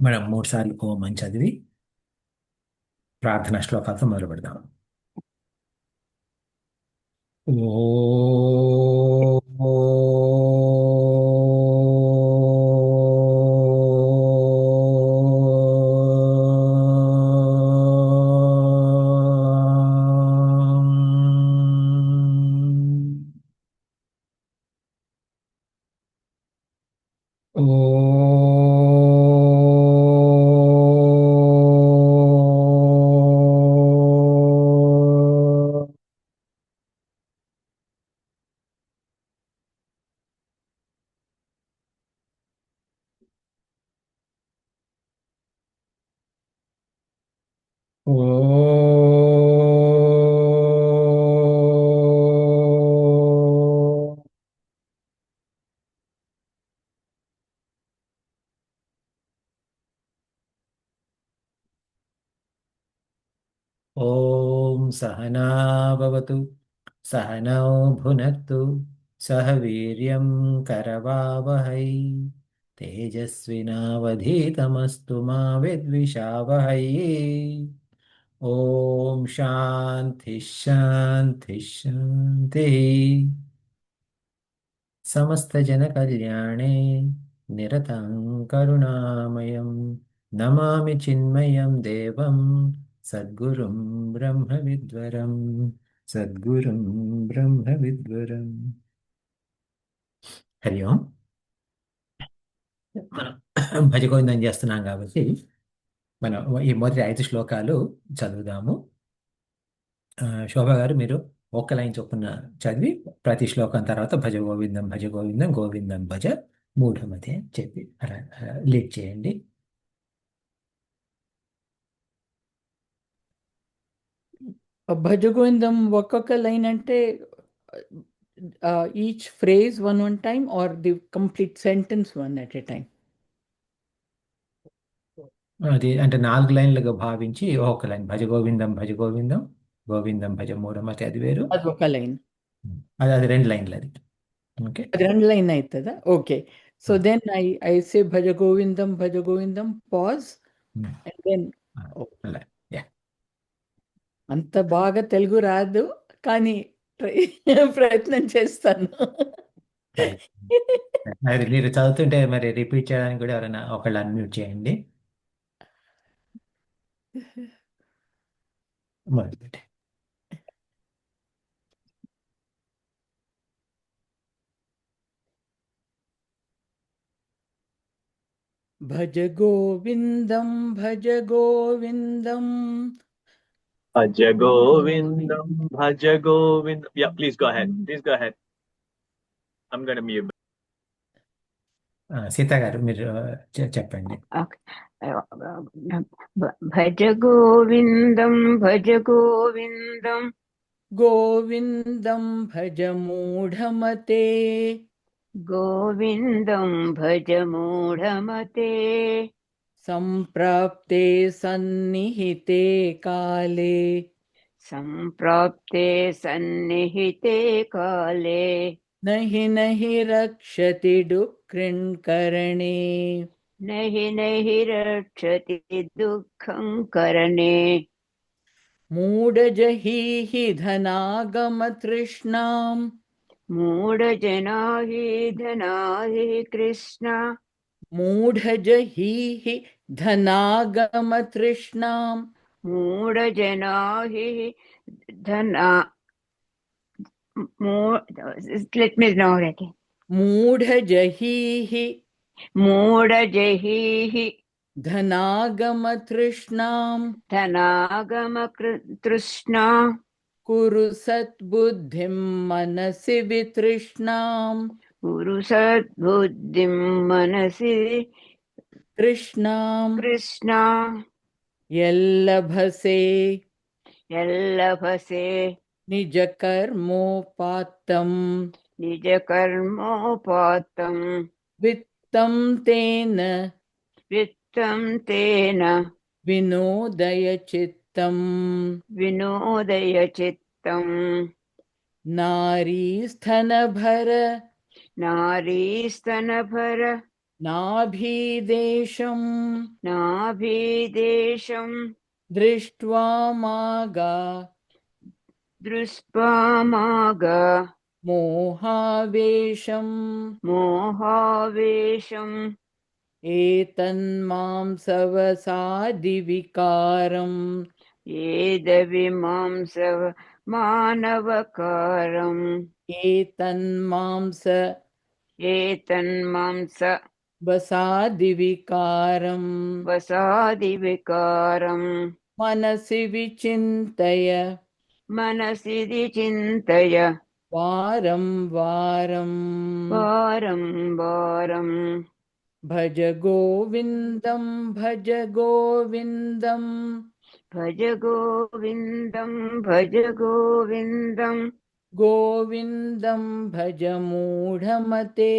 మనం 3 సార్లు ఓం అని చదివి ప్రార్థనా శ్లోకాలతో మొదలు పెడదాం. ఓం సహనా భవతు సహనౌ భునక్తు సహ వీర్యం కరవావహై తేజస్వినావధీతమస్తు మా విద్విషావహై. ఓం శాంతి శాంతి శాంతి. సమస్తజనకల్యాణే నిరతం కరుణామయం నమామి చిన్మయం దేవం సద్గురుం బ్రహ్మవిద్వరం సద్గురుం బ్రహ్మవిద్వరం. హరి ఓం. మనం భజగోవిందం చేస్తున్నాం కాబట్టి మనం ఈ మొదటి 5 శ్లోకాలు చదువుదాము. శోభ గారు మీరు ఒక్క లైన్ చొప్పున చదివి ప్రతి శ్లోకం తర్వాత భజ గోవిందం భజ గోవిందం గోవిందం భజ మూఢమతి అని చెప్పి లీడ్ చేయండి. భజగోవిందం ఒక్కొక్క లైన్ అంటే each phrase one time or the complete sentence one at a time? అది అంటే 4 లైన్లుగా భావించి ఒక్క లైన్ భజ గోవిందం భజ గోవిందం గోవిందం భజ మూఢమతి అది వేరు. అది ఒక లైన్, అది 2 లైన్లు అది. ఓకే, అది 2 లైన్ అవుతుందా? Okay. So then I say Bhaja Govindam pause and then. అలా. యా. అంత బాగా తెలుగు రాదు కానీ ప్రయత్నం చేస్తాను. మరి మీరు చదువుతుంటే మరి రిపీట్ చేయడానికి కూడా ఎవరైనా ఒకళ్ళు అన్మ్యూట్ చేయండి. మొదలుపెట్టి. భజ గోవిందం భజ గోవిందం Bhaj Govindam, Bhaj Govindam. Yeah, please go ahead. Please go ahead. I'm going to mute. Sita గారు మీరు చెప్పండి. భజ గోవిందం భజ గోవిందం గోవిందం భజ మూఢమతే గోవిందం భజ మూఢమతే సంప్రాప్తే సన్నిహితే కాలే సంప్రాప్తే సన్నిహితే కాలే నహి నహి రక్షతి డుక్రిణ్కరణే నహి నహి రక్షతి దుఃఖం కరణే మూఢజహీహి ధనాగమతృష్ణాం మూఢజనాహి ధనాహి Krishna మూఢజహీహి ధనాగమతృష్ణాం మూఢజనాహి Dhana let me know again. మూఢజహీహి మూఢజహీహి ధనాగమతృష్ణాం ధనాగమతృష్ణ కురు సద్బుద్ధిం మనసి వితృష్ణాం కురు సద్బుద్ధిం మనసి తృష్ణాం కృష్ణ యల్లభసే యల్లభసే నిజ కర్మోపాత్తం నిజ కర్మోపాతం విత్తం తేన విత్తం తేన వినోదయ చిత్తం వినోదయ చిత్తం నారీస్థనభర నారీస్తనభర नाभिदेशं नाभिदेशं दृष्ट्वा मागा दृष्ट्वामागा मोहावेशं मोहावेशम् एतन्मां सवसादिविकारम् एदविमांसव मानवकारम् एतन्मांस एतन्मांस वसादिविकारम् वसादिविकारम् मनसि विचिन्तय मनसि चिन्तय वारं वारम् वारं वारम् भज गोविन्दं भज गोविन्दं भज गोविन्दं भज गोविन्दं गोविन्दं भज मूढमते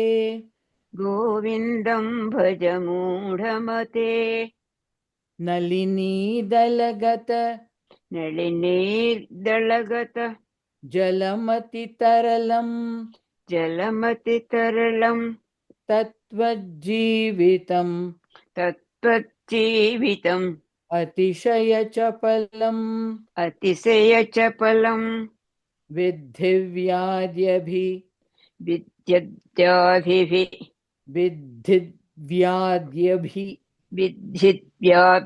गोविन्दं भज मूढमते नलिनीदलगत नलिनीर्दलगत जलमतितरलं जलमतितरलं तत्त्वज्जीवितं तत्त्वजीवितम् अतिशयचपलम् अतिशयचपलं विद्धिव्याध्यभि विद्यद्याभिः विद्धिव्याध्यभि विद्धिव्याधिभिः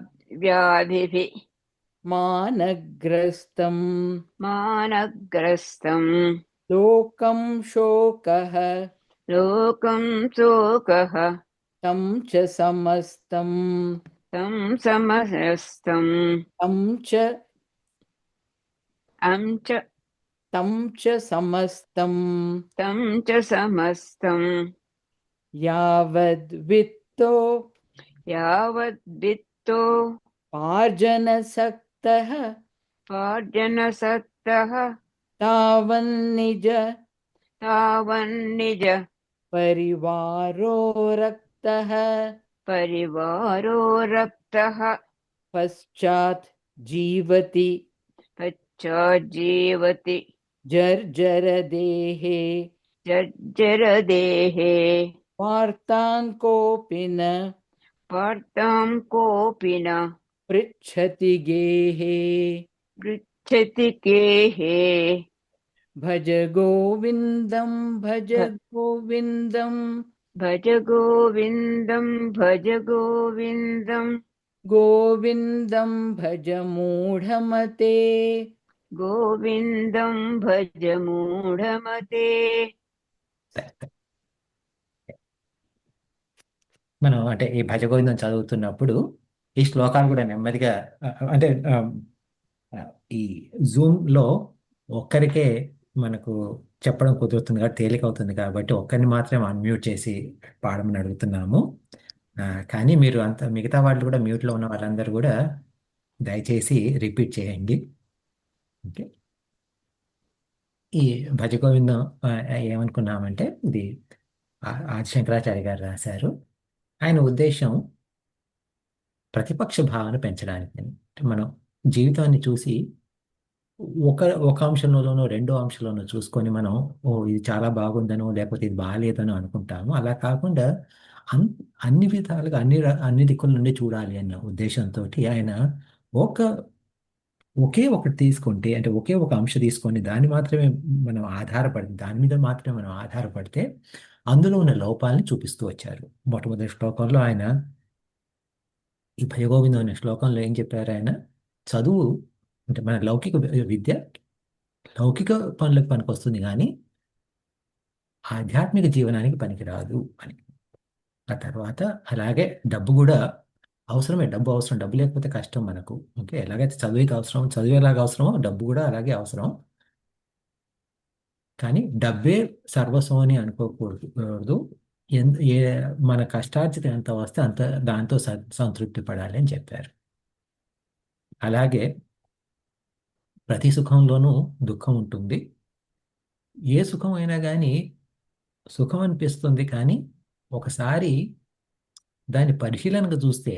मानग्रस्तं मानग्रस्तं लोकं शोकः लोकं शोकः तं च समस्तं तं समरस्तं तं च तं समस्तं च समस्तं यावद्वित्तो यावद्वित्तो पार्जनसक्तः पार्जनसक्तः तावन्निज तावन्निज परिवारो रक्तः परिवारो रक्तः पश्चात् जीवति पश्चाज्जीवति जर्जरदेहे जर्जरदेहे वार्ताङ्कोऽपि न वार्तां कोऽपि न पृच्छति गेहे पृच्छति केहे भज गोविन्दं भज गोविन्दं भज गोविन्दं भज गोविन्दं गोविन्दं भज मूढमते गोविन्दं भज मूढमते మనం అంటే ఈ భజగోవిందం చదువుతున్నప్పుడు ఈ శ్లోకాలు కూడా నెమ్మదిగా అంటే ఈ జూమ్లో ఒక్కరికే మనకు చెప్పడం కుదురుతుంది కాబట్టి తేలిక అవుతుంది కాబట్టి ఒక్కరిని మాత్రమే అన్మ్యూట్ చేసి పాడమని అడుగుతున్నాము. కానీ మీరు అంత మిగతా వాళ్ళు కూడా మ్యూట్లో ఉన్న వాళ్ళందరూ కూడా దయచేసి రిపీట్ చేయండి. ఓకే, ఈ భజగోవిందం ఏమనుకున్నామంటే ఇది ఆదిశంకరాచార్య గారు రాశారు. ఆయన ఉద్దేశం ప్రతిపక్ష భావన పెంచడానికి. అంటే మనం జీవితాన్ని చూసి ఒక అంశంలోనో రెండో అంశంలోనో చూసుకొని మనం ఇది చాలా బాగుందనో లేకపోతే ఇది బాగాలేదనో అనుకుంటాము. అలా కాకుండా అన్ని విధాలుగా అన్ని దిక్కుల నుండి చూడాలి అన్న ఉద్దేశంతో ఆయన ఒకే ఒకటి తీసుకుంటే, అంటే ఒకే ఒక అంశం తీసుకొని దాని మీద మాత్రమే మనం ఆధారపడితే అందులో ఉన్న లోపాలని చూపిస్తూ వచ్చారు. మొట్టమొదటి శ్లోకంలో ఆయన ఈ భజగోవిందం అనే శ్లోకంలో ఏం చెప్పారు? ఆయన చదువు అంటే మన లౌకిక విద్య లౌకిక పనులకు పనికొస్తుంది కానీ ఆధ్యాత్మిక జీవనానికి పనికిరాదు అని. ఆ తర్వాత అలాగే డబ్బు కూడా అవసరమే, డబ్బు అవసరం, డబ్బు లేకపోతే కష్టం మనకు. ఓకే, ఎలాగైతే చదువుకి అవసరం, చదువు ఎలాగ అవసరమో డబ్బు కూడా అలాగే అవసరం. కానీ డబ్బే సర్వస్వం అని అనుకోకూడదు. మన కష్టార్జిత ఎంత వస్తే అంత దాంతో సంతృప్తి పడాలి అని చెప్పారు. అలాగే ప్రతి సుఖంలోనూ దుఃఖం ఉంటుంది. ఏ సుఖం అయినా కానీ సుఖం అనిపిస్తుంది, కానీ ఒకసారి దాని పరిశీలనగా చూస్తే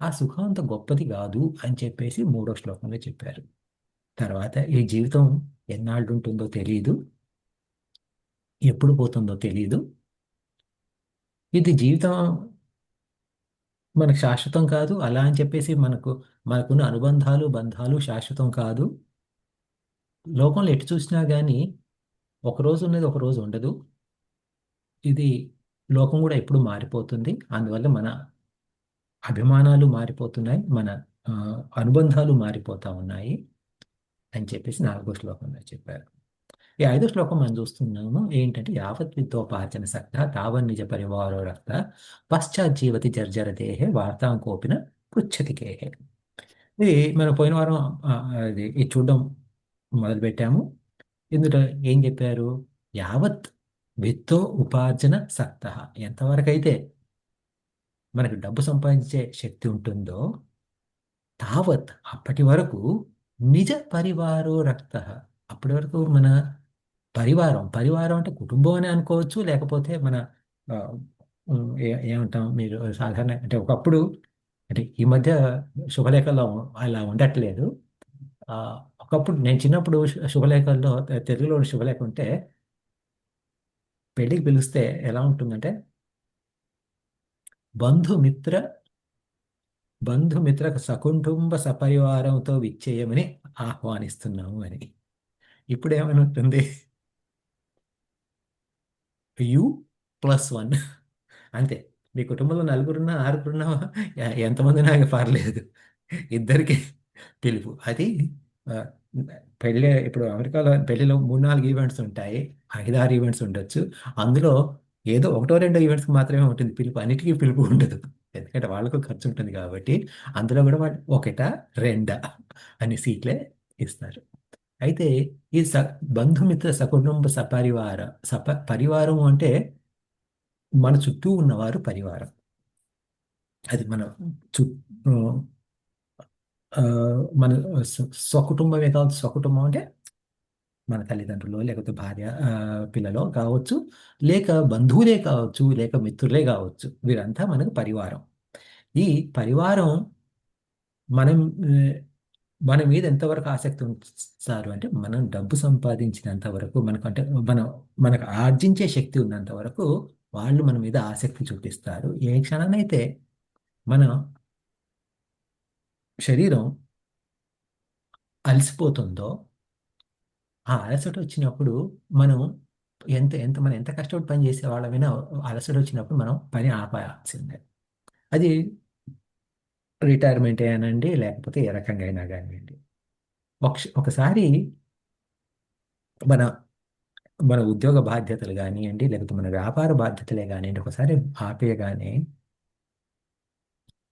ఆ సుఖం అంత గొప్పది కాదు అని చెప్పేసి 3వ శ్లోకంలో చెప్పారు. తర్వాత ఈ జీవితం ఎన్నాళ్ళు ఉంటుందో తెలియదు, ఎప్పుడు పోతుందో తెలియదు. ఇది జీవితం మనకు శాశ్వతం కాదు. అలా అని చెప్పేసి మనకున్న అనుబంధాలు, బంధాలు శాశ్వతం కాదు. లోకంలో ఎటు చూసినా గానీ ఒకరోజు ఉన్నది ఒకరోజు ఉండదు. ఇది లోకం కూడా ఎప్పుడు మారిపోతుంది. అందువల్ల మన అభిమానాలు మారిపోతున్నాయి. మన అనుబంధాలు మారిపోతా ఉన్నాయి అని చెప్పేసి 4వ శ్లోకంలో చెప్పారు. ఈ 5వ శ్లోకం మనం చూస్తున్నాము ఏంటంటే, యావత్ విత్తోపార్జన సక్త తావన్ నిజ పరివారో రక్త పశ్చాజ్జీవతి జర్జర దేహే వార్తాం కోపిన పృచ్ఛతి కేహే. ఇది మనం పోయిన వారం ఇది చూడడం మొదలుపెట్టాము. ఇందులో ఏం చెప్పారు? యావత్ విత్తో ఉపార్జన సక్త, ఎంతవరకైతే మనకు డబ్బు సంపాదించే శక్తి ఉంటుందో తావత్, అప్పటి వరకు నిజ పరివారో రక్త, అప్పటి వరకు మన పరివారం అంటే కుటుంబం అని అనుకోవచ్చు, లేకపోతే మన ఆ, ఏమంటాం మీరు సాధారణ అంటే ఒకప్పుడు, అంటే ఈ మధ్య శుభలేఖల్లో అలా ఉండట్లేదు. ఆ, ఒకప్పుడు నేను చిన్నప్పుడు శుభలేఖల్లో తెలుగులో శుభలేఖ ఉంటే పెళ్ళికి పిలిస్తే ఎలా ఉంటుందంటే, బంధుమిత్ర సకుటుంబ సపరివారంతో విచ్చేయమని ఆహ్వానిస్తున్నాము అని. ఇప్పుడు ఏమని ఉంటుంది? U+1 అంతే. మీ కుటుంబంలో నలుగురున్నా, ఆరుగురున్నా, ఎంతమంది నాకు పర్లేదు, ఇద్దరికి పిలుపు. అది ఆ, పెళ్ళి ఇప్పుడు అమెరికాలో పెళ్ళిలో 3-4 ఈవెంట్స్ ఉంటాయి, 5-6 ఈవెంట్స్ ఉండొచ్చు. అందులో ఏదో 1-2 ఈవెంట్స్కి మాత్రమే ఉంటుంది పిలుపు, అన్నిటికీ పిలుపు ఉండదు. ఎందుకంటే వాళ్ళకు ఖర్చు ఉంటుంది కాబట్టి. అందులో కూడా వాళ్ళు 1-2 అన్ని సీట్లే ఇస్తారు. అయితే ఈ బంధుమిత్ర సకుటుంబ పరివారం అంటే మన చుట్టూ ఉన్నవారు పరివారం. అది మన చు ఆ, మన స్వకుటుంబమే కావచ్చు. స్వకుటుంబం అంటే మన తల్లిదండ్రులు, లేకపోతే భార్య, పిల్లలో కావచ్చు, లేక బంధువులే కావచ్చు, లేక మిత్రులే కావచ్చు. వీరంతా మనకు పరివారం. ఈ పరివారం మనం మన మీద ఎంతవరకు ఆసక్తి ఉంచుతారు అంటే, మనం డబ్బు సంపాదించినంత వరకు, మనకంటే మనకు ఆర్జించే శక్తి ఉన్నంత వరకు వాళ్ళు మన మీద ఆసక్తి చూపిస్తారు. ఏ క్షణానైతే మన శరీరం అలసిపోతుందో, ఆ అలసట వచ్చినప్పుడు మనం మనం ఎంత కష్టపడి పని చేసే వాళ్ళమైనా అలసట వచ్చినప్పుడు మనం పని ఆపాల్సిందే. అది రిటైర్మెంట్ అయ్యానండి, లేకపోతే ఏ రకంగా అయినా కానివ్వండి. ఒకసారి మన మన ఉద్యోగ బాధ్యతలు కానివ్వండి, లేకపోతే మన వ్యాపార బాధ్యతలే కానివ్వండి, ఒకసారి ఆపేయగానే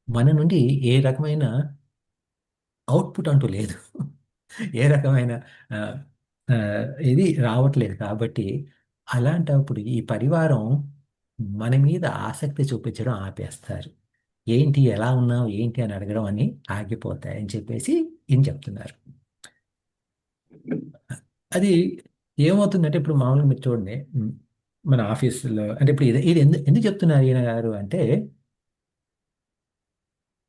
మన నుండి ఏ రకమైన అవుట్పుట్ అంటూ లేదు. ఏ రకమైన ఆ, ఆ, ఇది రావట్లేదు. కాబట్టి అలాంటప్పుడు ఈ పరివారం మన మీద ఆసక్తి చూపించడం ఆపేస్తారు. ఏంటి, ఎలా ఉన్నావు, ఏంటి అని అడగడం అని ఆగిపోతాయని చెప్పేసి ఈయన చెప్తున్నారు. అది ఏమవుతుందంటే, ఇప్పుడు మామూలుగా మీరు చూడండి, మన ఆఫీసులో అంటే ఇప్పుడు ఇది ఎందుకు చెప్తున్నారు ఈయన గారు అంటే,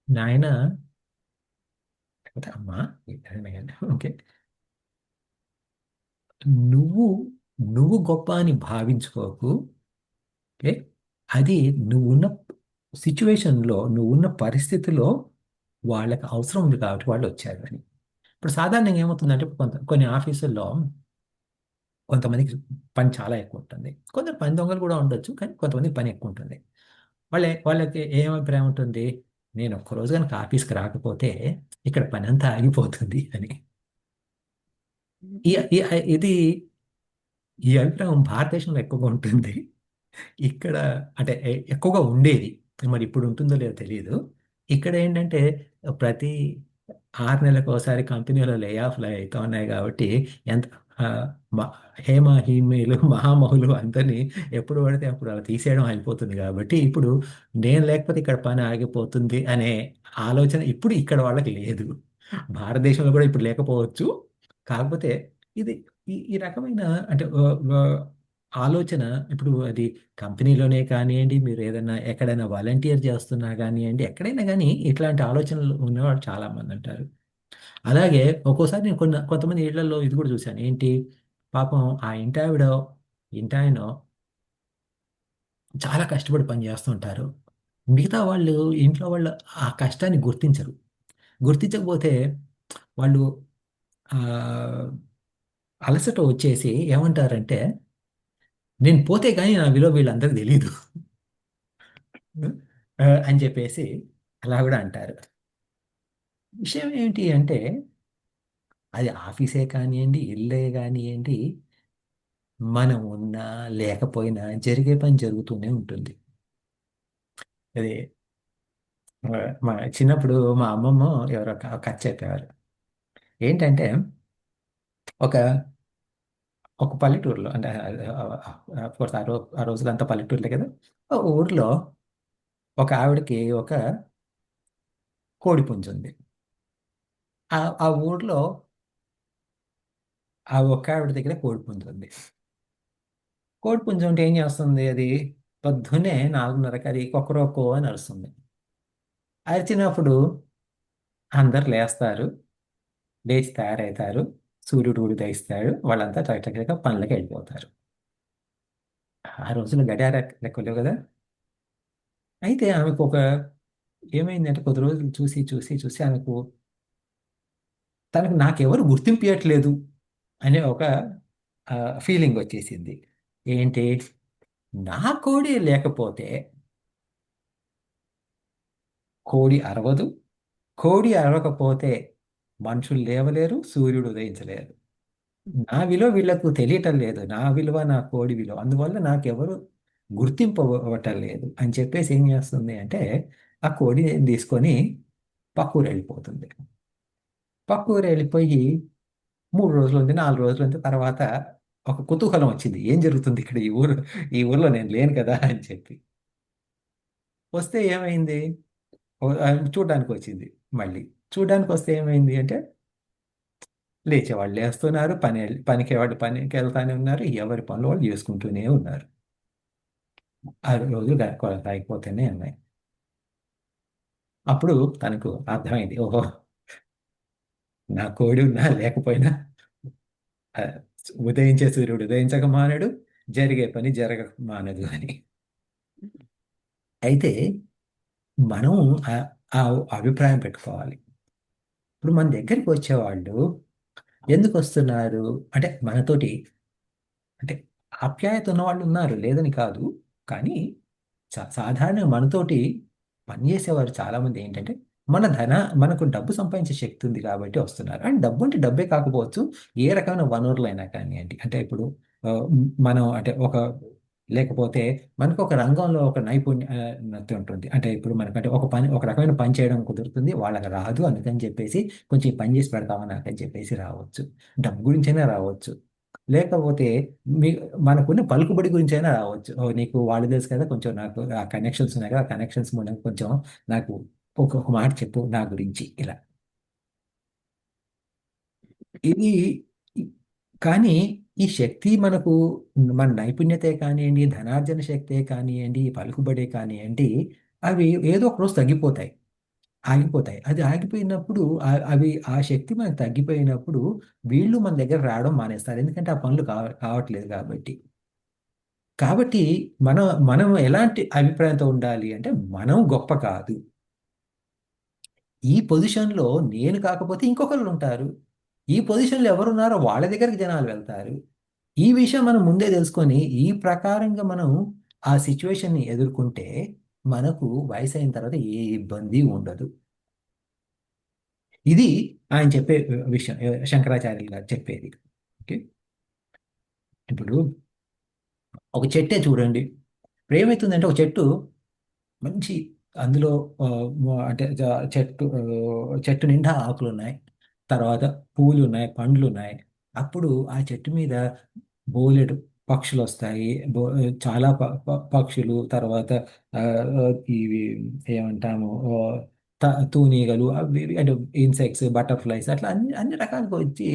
నాయన లేకపోతే అమ్మా, ఓకే, నువ్వు నువ్వు గొప్ప అని భావించుకోకు. ఓకే, అది నువ్వున్న సిచ్యువేషన్లో, నువ్వున్న పరిస్థితిలో వాళ్ళకి అవసరం ఉంది కాబట్టి వాళ్ళు వచ్చారు అని. ఇప్పుడు సాధారణంగా ఏమవుతుందంటే, కొన్ని ఆఫీసుల్లో కొంతమందికి పని చాలా ఎక్కువ ఉంటుంది. కొందరు పని దొంగలు కూడా ఉండొచ్చు, కానీ కొంతమందికి పని ఎక్కువ ఉంటుంది. వాళ్ళకి ఏం అభిప్రాయం ఉంటుంది? నేను ఒక్కరోజు కనుక ఆఫీస్కి రాకపోతే ఇక్కడ పని అంతా ఆగిపోతుంది అని. ఈ- ఈ- ఇది ఈ అభిప్రాయం భారతదేశంలో ఎక్కువగా ఉంటుంది. ఇక్కడ అంటే ఎక్కువగా ఉండేది. మరి ఇప్పుడు ఉంటుందో లేదో తెలియదు. ఇక్కడ ఏంటంటే ప్రతి 6 నెలలకు ఒకసారి కంపెనీలో లే ఆఫ్లు అవుతా ఉన్నాయి కాబట్టి ఎంత ఆ, హీమీలు మహామహులు అందరినీ ఎప్పుడు పడితే అప్పుడు అలా తీసేయడం అయిపోతుంది. కాబట్టి ఇప్పుడు నేను లేకపోతే ఇక్కడ పని ఆగిపోతుంది అనే ఆలోచన ఇప్పుడు ఇక్కడ వాళ్ళకి లేదు. భారతదేశంలో కూడా ఇప్పుడు లేకపోవచ్చు. కాకపోతే ఇది ఈ రకమైన అంటే ఆలోచన ఇప్పుడు అది కంపెనీలోనే కానివ్వండి, మీరు ఏదైనా ఎక్కడైనా వాలంటీర్ చేస్తున్నా కానివ్వండి, ఎక్కడైనా కానీ ఇట్లాంటి ఆలోచనలు ఉన్నవాళ్ళు చాలా మంది ఉంటారు. అలాగే ఒక్కోసారి నేను కొంతమంది ఇళ్లలో ఇది కూడా చూశాను. ఏంటి, పాపం ఆ ఇంటాయనో చాలా కష్టపడి పని చేస్తుంటారు. మిగతా వాళ్ళు ఇంట్లో వాళ్ళు ఆ కష్టాన్ని గుర్తించరు. గుర్తించకపోతే వాళ్ళు ఆ, అలసట వచ్చేసి ఏమంటారంటే, నేను పోతే కానీ నా విలువ వీళ్ళందరికీ తెలియదు అని చెప్పేసి అలా కూడా అంటారు. విషయం ఏంటి అంటే, అది ఆఫీసే కానివ్వండి, ఇల్లే కానివ్వండి, మనం ఉన్నా లేకపోయినా జరిగే పని జరుగుతూనే ఉంటుంది. అది మా చిన్నప్పుడు మా అమ్మమ్మ ఎవరో ఒక కథ చెప్పేవారు. ఏంటంటే, ఒక ఒక పల్లెటూరులో అంటే కోర్స్ ఆ రోజులంతా పల్లెటూరులే కదా. ఆ ఊర్లో ఒక ఆవిడకి ఒక కోడి పుంజు ఉంది. ఆ ఊర్లో ఆ ఒక్క ఆవిడ దగ్గర కోడి పుంజు ఉంది. కోడి పుంజు ఉంటే ఏం చేస్తుంది అది? పొద్దున్నే 4:30కి అది కొక్కరొక్కో అని అరుస్తుంది. అరిచినప్పుడు అందరు లేస్తారు, లేచి తయారవుతారు, సూర్యుడు ఉదయిస్తాడు, వాళ్ళంతా చకచక పనులకి వెళ్ళిపోతారు. ఆ రోజుల్లో గడియార లెక్కలేవు కదా. అయితే ఆమెకు ఏమైందంటే కొద్ది రోజులు చూసి చూసి చూసి ఆమెకు తనకు నాకెవరు గుర్తింపు ఇవ్వట్లేదు అనే ఒక ఫీలింగ్ వచ్చేసింది. ఏంటి? నా కోడి లేకపోతే కోడి అరవదు, కోడి అరవకపోతే మనుషులు లేవలేరు, సూర్యుడు ఉదయించలేరు. నా విలువ వీళ్ళకు తెలియటం లేదు, నా విలువ నా కోడి విలువ, అందువల్ల నాకెవరు గుర్తింపు ఇవ్వటం లేదు అని చెప్పేసి ఏం చేస్తుంది అంటే, ఆ కోడిని తీసుకొని పక్కూరు వెళ్ళిపోతుంది. పక్కూరు వెళ్ళిపోయి 3 రోజులు ఉంది, 4 రోజులు ఉంది. తర్వాత ఒక కుతూహలం వచ్చింది, ఏం జరుగుతుంది ఇక్కడ ఈ ఊర్లో నేను లేను కదా అని చెప్పి. వస్తే ఏమైంది? చూడడానికి వచ్చింది. మళ్ళీ చూడడానికి వస్తే ఏమైంది అంటే, లేచేవాళ్ళు లేస్తున్నారు, పనికి వాళ్ళు పనికి వెళ్తానే ఉన్నారు, ఎవరి పనులు వాళ్ళు చేసుకుంటూనే ఉన్నారు. ఆ రోజు అయిపోతూనే ఉన్నాయి. అప్పుడు తనకు అర్థమైంది, ఓహో, నా కోడి ఉన్నా లేకపోయినా ఆ, ఉదయించే సూర్యుడు ఉదయించక మానడు, జరిగే పని జరగక మానదు అని. అయితే మనం ఆ ఆ అభిప్రాయం పెట్టుకోవాలి. ఇప్పుడు మన దగ్గరికి వచ్చేవాళ్ళు ఎందుకు వస్తున్నారు అంటే, మనతోటి అంటే ఆప్యాయత ఉన్న వాళ్ళు ఉన్నారు, లేదని కాదు. కానీ సాధారణంగా మనతోటి పనిచేసేవారు చాలామంది ఏంటంటే, మనకు డబ్బు సంపాదించే శక్తి ఉంది కాబట్టి వస్తున్నారు. అండ్ డబ్బు అంటే డబ్బే కాకపోవచ్చు, ఏ రకమైన వనరులైనా కానివ్వండి. అంటే ఇప్పుడు మనం అంటే లేకపోతే మనకు ఒక రంగంలో ఒక నైపుణ్యత ఉంటుంది. అంటే ఇప్పుడు మనకంటే ఒక రకమైన పని చేయడం కుదురుతుంది, వాళ్ళకి రాదు, అందుకని చెప్పేసి కొంచెం ఈ పని చేసి పెడతామని నాకని చెప్పేసి రావచ్చు. డబ్బు గురించైనా రావచ్చు. లేకపోతే మీ మనకున్న పలుకుబడి గురించి అయినా రావచ్చు. ఓ, నీకు వాళ్ళు తెలుసు కదా, కొంచెం నాకు ఆ కనెక్షన్స్ ఉన్నాయి కదా, ఆ కనెక్షన్స్ మూలంగా కొంచెం నాకు ఒక మాట చెప్పు నా గురించి ఇలా. ఇది కానీ ఈ శక్తి మనకు మన నైపుణ్యతే కానివ్వండి, ధనార్జన శక్తే కానివ్వండి, పలుకుబడే కానివ్వండి, అవి ఏదో ఒక రోజు తగ్గిపోతాయి, ఆగిపోతాయి. అది ఆగిపోయినప్పుడు ఆ శక్తి మనకు తగ్గిపోయినప్పుడు వీళ్ళు మన దగ్గర రావడం మానేస్తారు. ఎందుకంటే ఆ పనులు కావట్లేదు కాబట్టి. కాబట్టి మనం ఎలాంటి అభిప్రాయంతో ఉండాలి అంటే, మనం గొప్ప కాదు. ఈ పొజిషన్లో నేను కాకపోతే ఇంకొకరు ఉంటారు. ఈ పొజిషన్లో ఎవరున్నారో వాళ్ళ దగ్గరికి జనాలు వెళ్తారు. ఈ విషయం మనం ముందే తెలుసుకొని ఈ ప్రకారంగా మనం ఆ సిచ్యువేషన్ని ఎదుర్కొంటే మనకు వయసు అయిన తర్వాత ఏ ఇబ్బంది ఉండదు. ఇది ఆయన చెప్పే విషయం, శంకరాచార్యులు గారు చెప్పేది. ఓకే. ఇప్పుడు ఒక చెట్టే చూడండి. ఇప్పుడు ఏమవుతుందంటే, ఒక చెట్టు మంచి అందులో అంటే చెట్టు నిండా ఆకులు ఉన్నాయి, తర్వాత పూలు ఉన్నాయి, పండ్లు ఉన్నాయి. అప్పుడు ఆ చెట్టు మీద బోలెడు పక్షులు వస్తాయి. చాలా పక్షులు, తర్వాత ఆ, ఇవి ఏమంటాము, తూనీగలు, అవి ఇవి అంటే ఇన్సెక్ట్స్, బటర్ఫ్లైస్, అట్లా అన్ని అన్ని రకాలుగా వచ్చి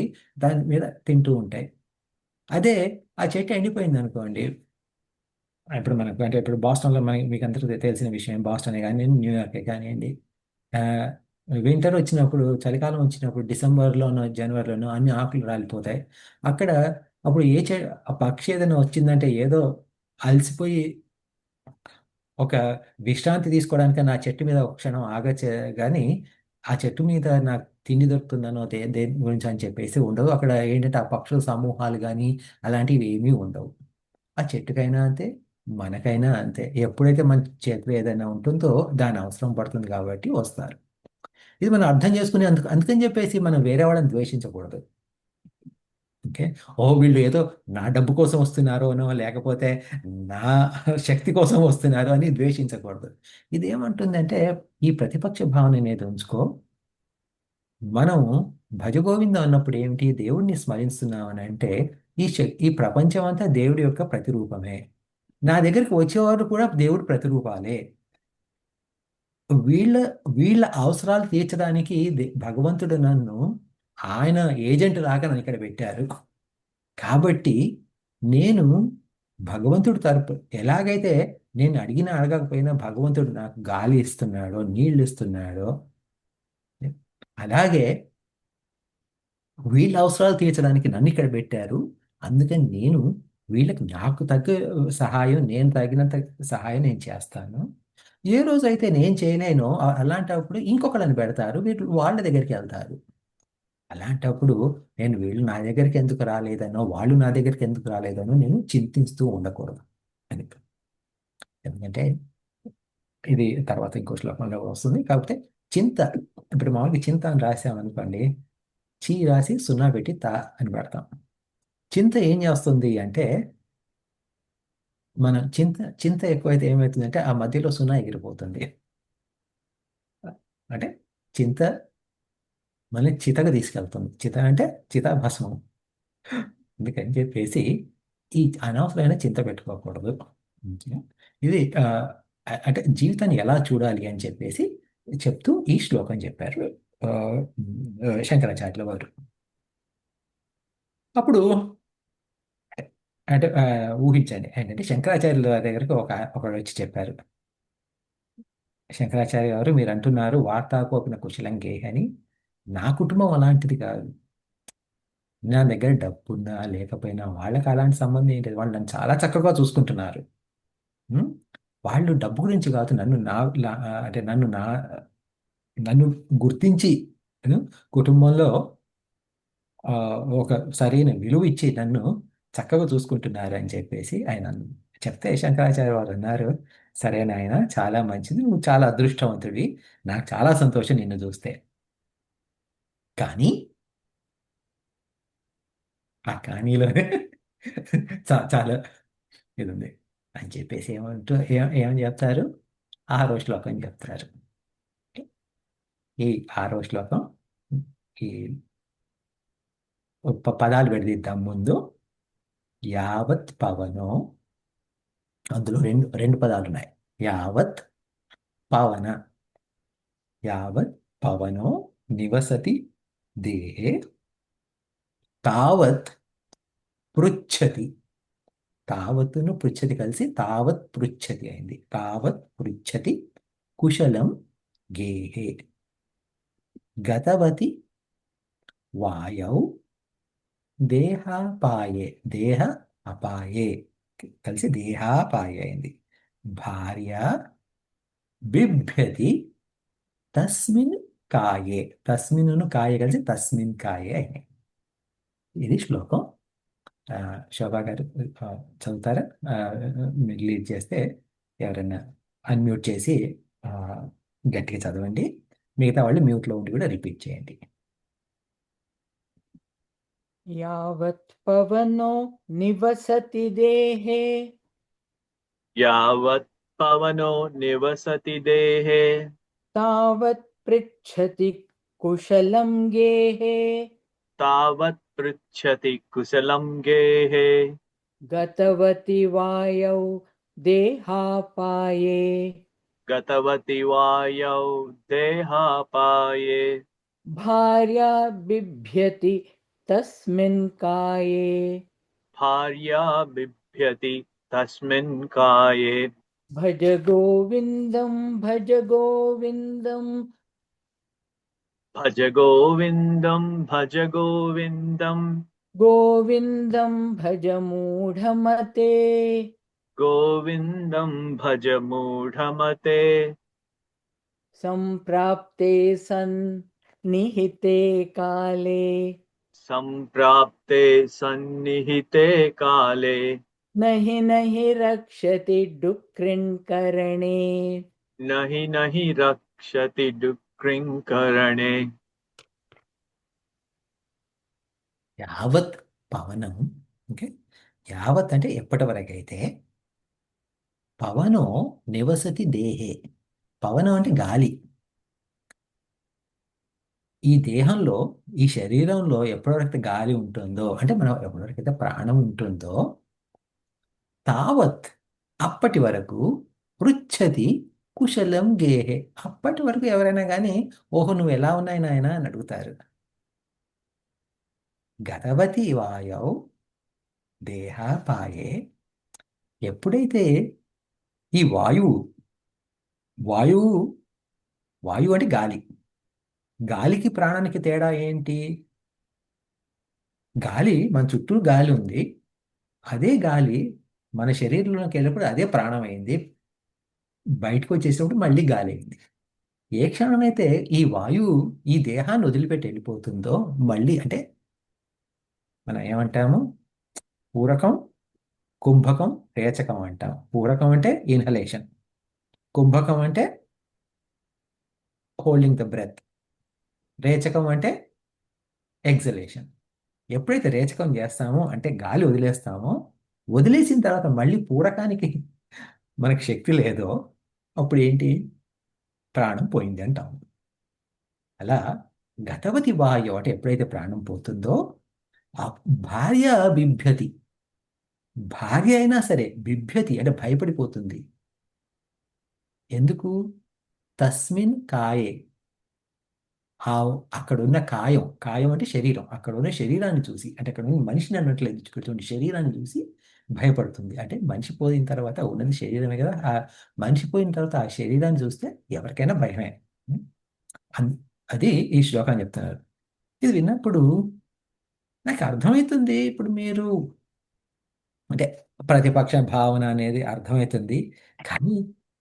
దాని మీద తింటూ ఉంటాయి. అదే ఆ చెట్టు ఎండిపోయింది అనుకోండి. ఇప్పుడు మనకు అంటే ఇప్పుడు బాస్టన్లో మీకు అందరికీ తెలిసిన విషయం, బాస్టన్ కానీ న్యూయార్కే కానివ్వండి, వింటర్ వచ్చినప్పుడు, చలికాలం వచ్చినప్పుడు డిసెంబర్లోనో జనవరిలోనో అన్ని ఆకులు రాలిపోతాయి. అక్కడ అప్పుడు ఆ పక్షి ఏదైనా వచ్చిందంటే ఏదో అలసిపోయి ఒక విశ్రాంతి తీసుకోవడానికి నా చెట్టు మీద ఒక క్షణం ఆగచ్చే కానీ ఆ చెట్టు మీద నాకు తిండి దొరుకుతుందనో దేని గురించి అని చెప్పేసి ఉండవు. అక్కడ ఏంటంటే ఆ పక్షుల సమూహాలు కానీ అలాంటివి ఏమీ ఉండవు. ఆ చెట్టుకైనా అంతే, మనకైనా అంతే. ఎప్పుడైతే మన చేతిలో ఏదైనా ఉంటుందో దాని అవసరం పడుతుంది కాబట్టి వస్తారు. ఇది మనం అర్థం చేసుకుని అందుకని చెప్పేసి మనం వేరే వాళ్ళని ద్వేషించకూడదు. ఓకే. వీళ్ళు ఏదో నా డబ్బు కోసం వస్తున్నారో అనో లేకపోతే నా శక్తి కోసం వస్తున్నారో అని ద్వేషించకూడదు. ఇదేమంటుందంటే ఈ ప్రతిపక్ష భావన అనేది ఉంచుకో. మనం భజగోవిందం అన్నప్పుడు ఏమిటి? దేవుడిని స్మరిస్తున్నాం అని అంటే ఈ ప్రపంచం అంతా దేవుడి యొక్క ప్రతిరూపమే. నా దగ్గరికి వచ్చేవారు కూడా దేవుడి ప్రతిరూపాలే. వీళ్ళ వీళ్ళ అవసరాలు తీర్చడానికి భగవంతుడు నన్ను ఆయన ఏజెంట్ లాగా నన్ను ఇక్కడ పెట్టారు. కాబట్టి నేను భగవంతుడి తరపు ఎలాగైతే నేను అడగకపోయినా భగవంతుడు నాకు గాలి ఇస్తున్నాడో, నీళ్ళు ఇస్తున్నాడో, అలాగే వీళ్ళ అవసరాలు తీర్చడానికి నన్ను ఇక్కడ పెట్టారు. అందుకని నేను వీళ్ళకి నాకు తగ్గ సహాయం, నేను తగినంత సహాయం నేను చేస్తాను. ఏ రోజైతే నేను చేయలేనో అలాంటప్పుడు ఇంకొకళ్ళని పెడతారు, వీళ్ళు వాళ్ళ దగ్గరికి వెళ్తారు. అలాంటప్పుడు నేను వీళ్ళు నా దగ్గరికి ఎందుకు రాలేదనో, వాళ్ళు నా దగ్గరికి ఎందుకు రాలేదనో నేను చింతిస్తూ ఉండకూడదు అని. ఎందుకంటే ఇది తర్వాత ఇంకో శ్లోకంలో వస్తుంది. కాకపోతే చింత, ఇప్పుడు మామూలుగా చింత అని రాసామనుకోండి, చీ రాసి సున్నా పెట్టి తా అని పెడతాం. చింత ఏం చేస్తుంది అంటే మనం చింత ఎక్కువైతే ఏమవుతుందంటే ఆ మధ్యలో సున్నా ఎగిరిపోతుంది. అంటే చింత మళ్ళీ చితగా తీసుకెళ్తుంది. చిత అంటే చితాభస్మం. అందుకని చెప్పేసి ఈ అనవసరమైన చింత పెట్టుకోకూడదు. ఇది అంటే జీవితాన్ని ఎలా చూడాలి అని చెప్పేసి చెప్తూ ఈ శ్లోకం చెప్పారు శంకరాచార్యుల వారు. అప్పుడు అంటే ఊహించండి, ఏంటంటే శంకరాచార్యుల దగ్గరికి ఒకడు వచ్చి చెప్పారు, శంకరాచార్య గారు మీరు అంటున్నారు వార్తాకోపిన కుశలం గేహ అని. నా కుటుంబం అలాంటిది కాదు. నా దగ్గర డబ్బున్నా లేకపోయినా వాళ్ళకి అలాంటి సంబంధం ఏంటి? వాళ్ళు నన్ను చాలా చక్కగా చూసుకుంటున్నారు. వాళ్ళు డబ్బు గురించి కాదు, అంటే నన్ను గుర్తించి కుటుంబంలో ఒక సరైన విలువ ఇచ్చి నన్ను చక్కగా చూసుకుంటున్నారు అని చెప్పేసి ఆయన చెప్తే శంకరాచార్య వారు అన్నారు, సరే నాయన, చాలా మంచిది, నువ్వు చాలా అదృష్టవంతుడివి, నాకు చాలా సంతోషం నిన్ను చూస్తే. కానీ ఆ కానీలోనే చాలా ఇది ఉంది అని చెప్పేసి ఏమని చెప్తారు? 6వ శ్లోకం చెప్తారు. ఈ 6వ శ్లోకం ఈ పదాలు విడదీద్దాం ముందు. యావత్ పవనో, అందులో రెండు పదాలు ఉన్నాయి. యావత్ పవన, యావత్ పవనో నివసతి దేహే తావత్ పృచ్ఛతి. తావత్తును పృచ్ఛతి కలిసి తావత్ పృచ్ఛతి అయింది. తావత్ పృచ్ఛతి కుశలం గేహే గతవతి వాయౌ దేహాపాయే, దేహ అపాయే కలిసి దేహాపాయే అయింది. భార్య బిభ్యతి తస్మిన్ కాయే, తస్మిన్ను కాయే కలిసి తస్మిన్ కాయే అయింది. ఇది శ్లోకం. శోభా గారు చదువుతారా? మీరు లీడ్ చేస్తే ఎవరైనా అన్మ్యూట్ చేసి గట్టిగా చదవండి. మిగతా వాళ్ళు మ్యూట్లో ఉండి కూడా రిపీట్ చేయండి. యావత్ పవనో నివసతి దేహే, యావత్ పవనో నివసతి దేహే తావత్ పృచ్ఛతి కుశలం గేహే, తావత్ పృచ్ఛతి కుశలం గేహే గతవతి వాయౌ దేహాపాయే, గతవతి వాయౌ దేహాపాయే భార్యా బిభ్యతి తస్మిన్ కాయే, భార్యా బిభ్యతి తస్మిన్ కాయే. భజ గోవిందం భజ గోవిందం, భజ గోవిందం భజ గోవిందం గోవిందం భజ మూఢమతే, गोविन्दं भज मूढमते सम्प्राप्ते सन्निहिते काले सम्प्राप्ते सन्निहिते काले नहि रक्षति डुक्रिण्करणे नहि रक्षति डुक्रिङ्करणे యావత్ పవనం. ఓకే, యావత్ అంటే ఎప్పటి వరకైతే పవనో నివసతి దేహే. పవనం అంటే గాలి. ఈ దేహంలో, ఈ శరీరంలో ఎప్పటివరకు గాలి ఉంటుందో, అంటే మనం ఎప్పటివరకైతే ప్రాణం ఉంటుందో, తావత్ అప్పటి వరకు పృచ్ఛతి కుశలం గేహే. అప్పటి వరకు ఎవరైనా కానీ ఓహో నువ్వు ఎలా ఉన్నాయి నాయనా అని అడుగుతారు. గతవతి వాయౌ దేహాపాయే. ఎప్పుడైతే ఈ వాయువు వాయువు వాయువు అంటే గాలి. గాలికి ప్రాణానికి తేడా ఏంటి? గాలి, మన చుట్టూ గాలి ఉంది. అదే గాలి మన శరీరంలోకి వెళ్ళినప్పుడు అదే ప్రాణమైంది. బయటకు వచ్చేసినప్పుడు మళ్ళీ గాలి అయింది. ఏ క్షణమైతే ఈ వాయువు ఈ దేహాన్ని వదిలిపెట్టి వెళ్ళిపోతుందో, మళ్ళీ అంటే మనం ఏమంటాము, పూరకం, కుంభకం, రేచకం అంటాం. పూరకం అంటే ఇన్హలేషన్, కుంభకం అంటే హోల్డింగ్ ద బ్రెత్, రేచకం అంటే ఎగ్జలేషన్. ఎప్పుడైతే రేచకం చేస్తామో అంటే గాలి వదిలేస్తామో, వదిలేసిన తర్వాత మళ్ళీ పూరకానికి మనకి శక్తి లేదో అప్పుడు ఏంటి, ప్రాణం పోయింది అంటాం. అలా గతవతి వాయు అంటే ఎప్పుడైతే ప్రాణం పోతుందో ఆ భార్య బిభ్యతి. భార్య అయినా సరే బిభ్యతి అంటే భయపడిపోతుంది. ఎందుకు? తస్మిన్ కాయే. ఆ అక్కడున్న కాయం, కాయం అంటే శరీరం, అక్కడ ఉన్న శరీరాన్ని చూసి, అంటే అక్కడ ఉన్న మనిషిని అన్నట్లేదు, ఇటువంటి శరీరాన్ని చూసి భయపడుతుంది. అంటే మనిషి పోయిన తర్వాత ఉన్నది శరీరమే కదా, ఆ మనిషి పోయిన తర్వాత ఆ శరీరాన్ని చూస్తే ఎవరికైనా భయమే. అది ఈ శ్లోకాన్ని చెప్తున్నారు. ఇది విన్నప్పుడు నాకు అర్థమవుతుంది. ఇప్పుడు మీరు అంటే ప్రతిపక్ష భావన అనేది అర్థమవుతుంది. కానీ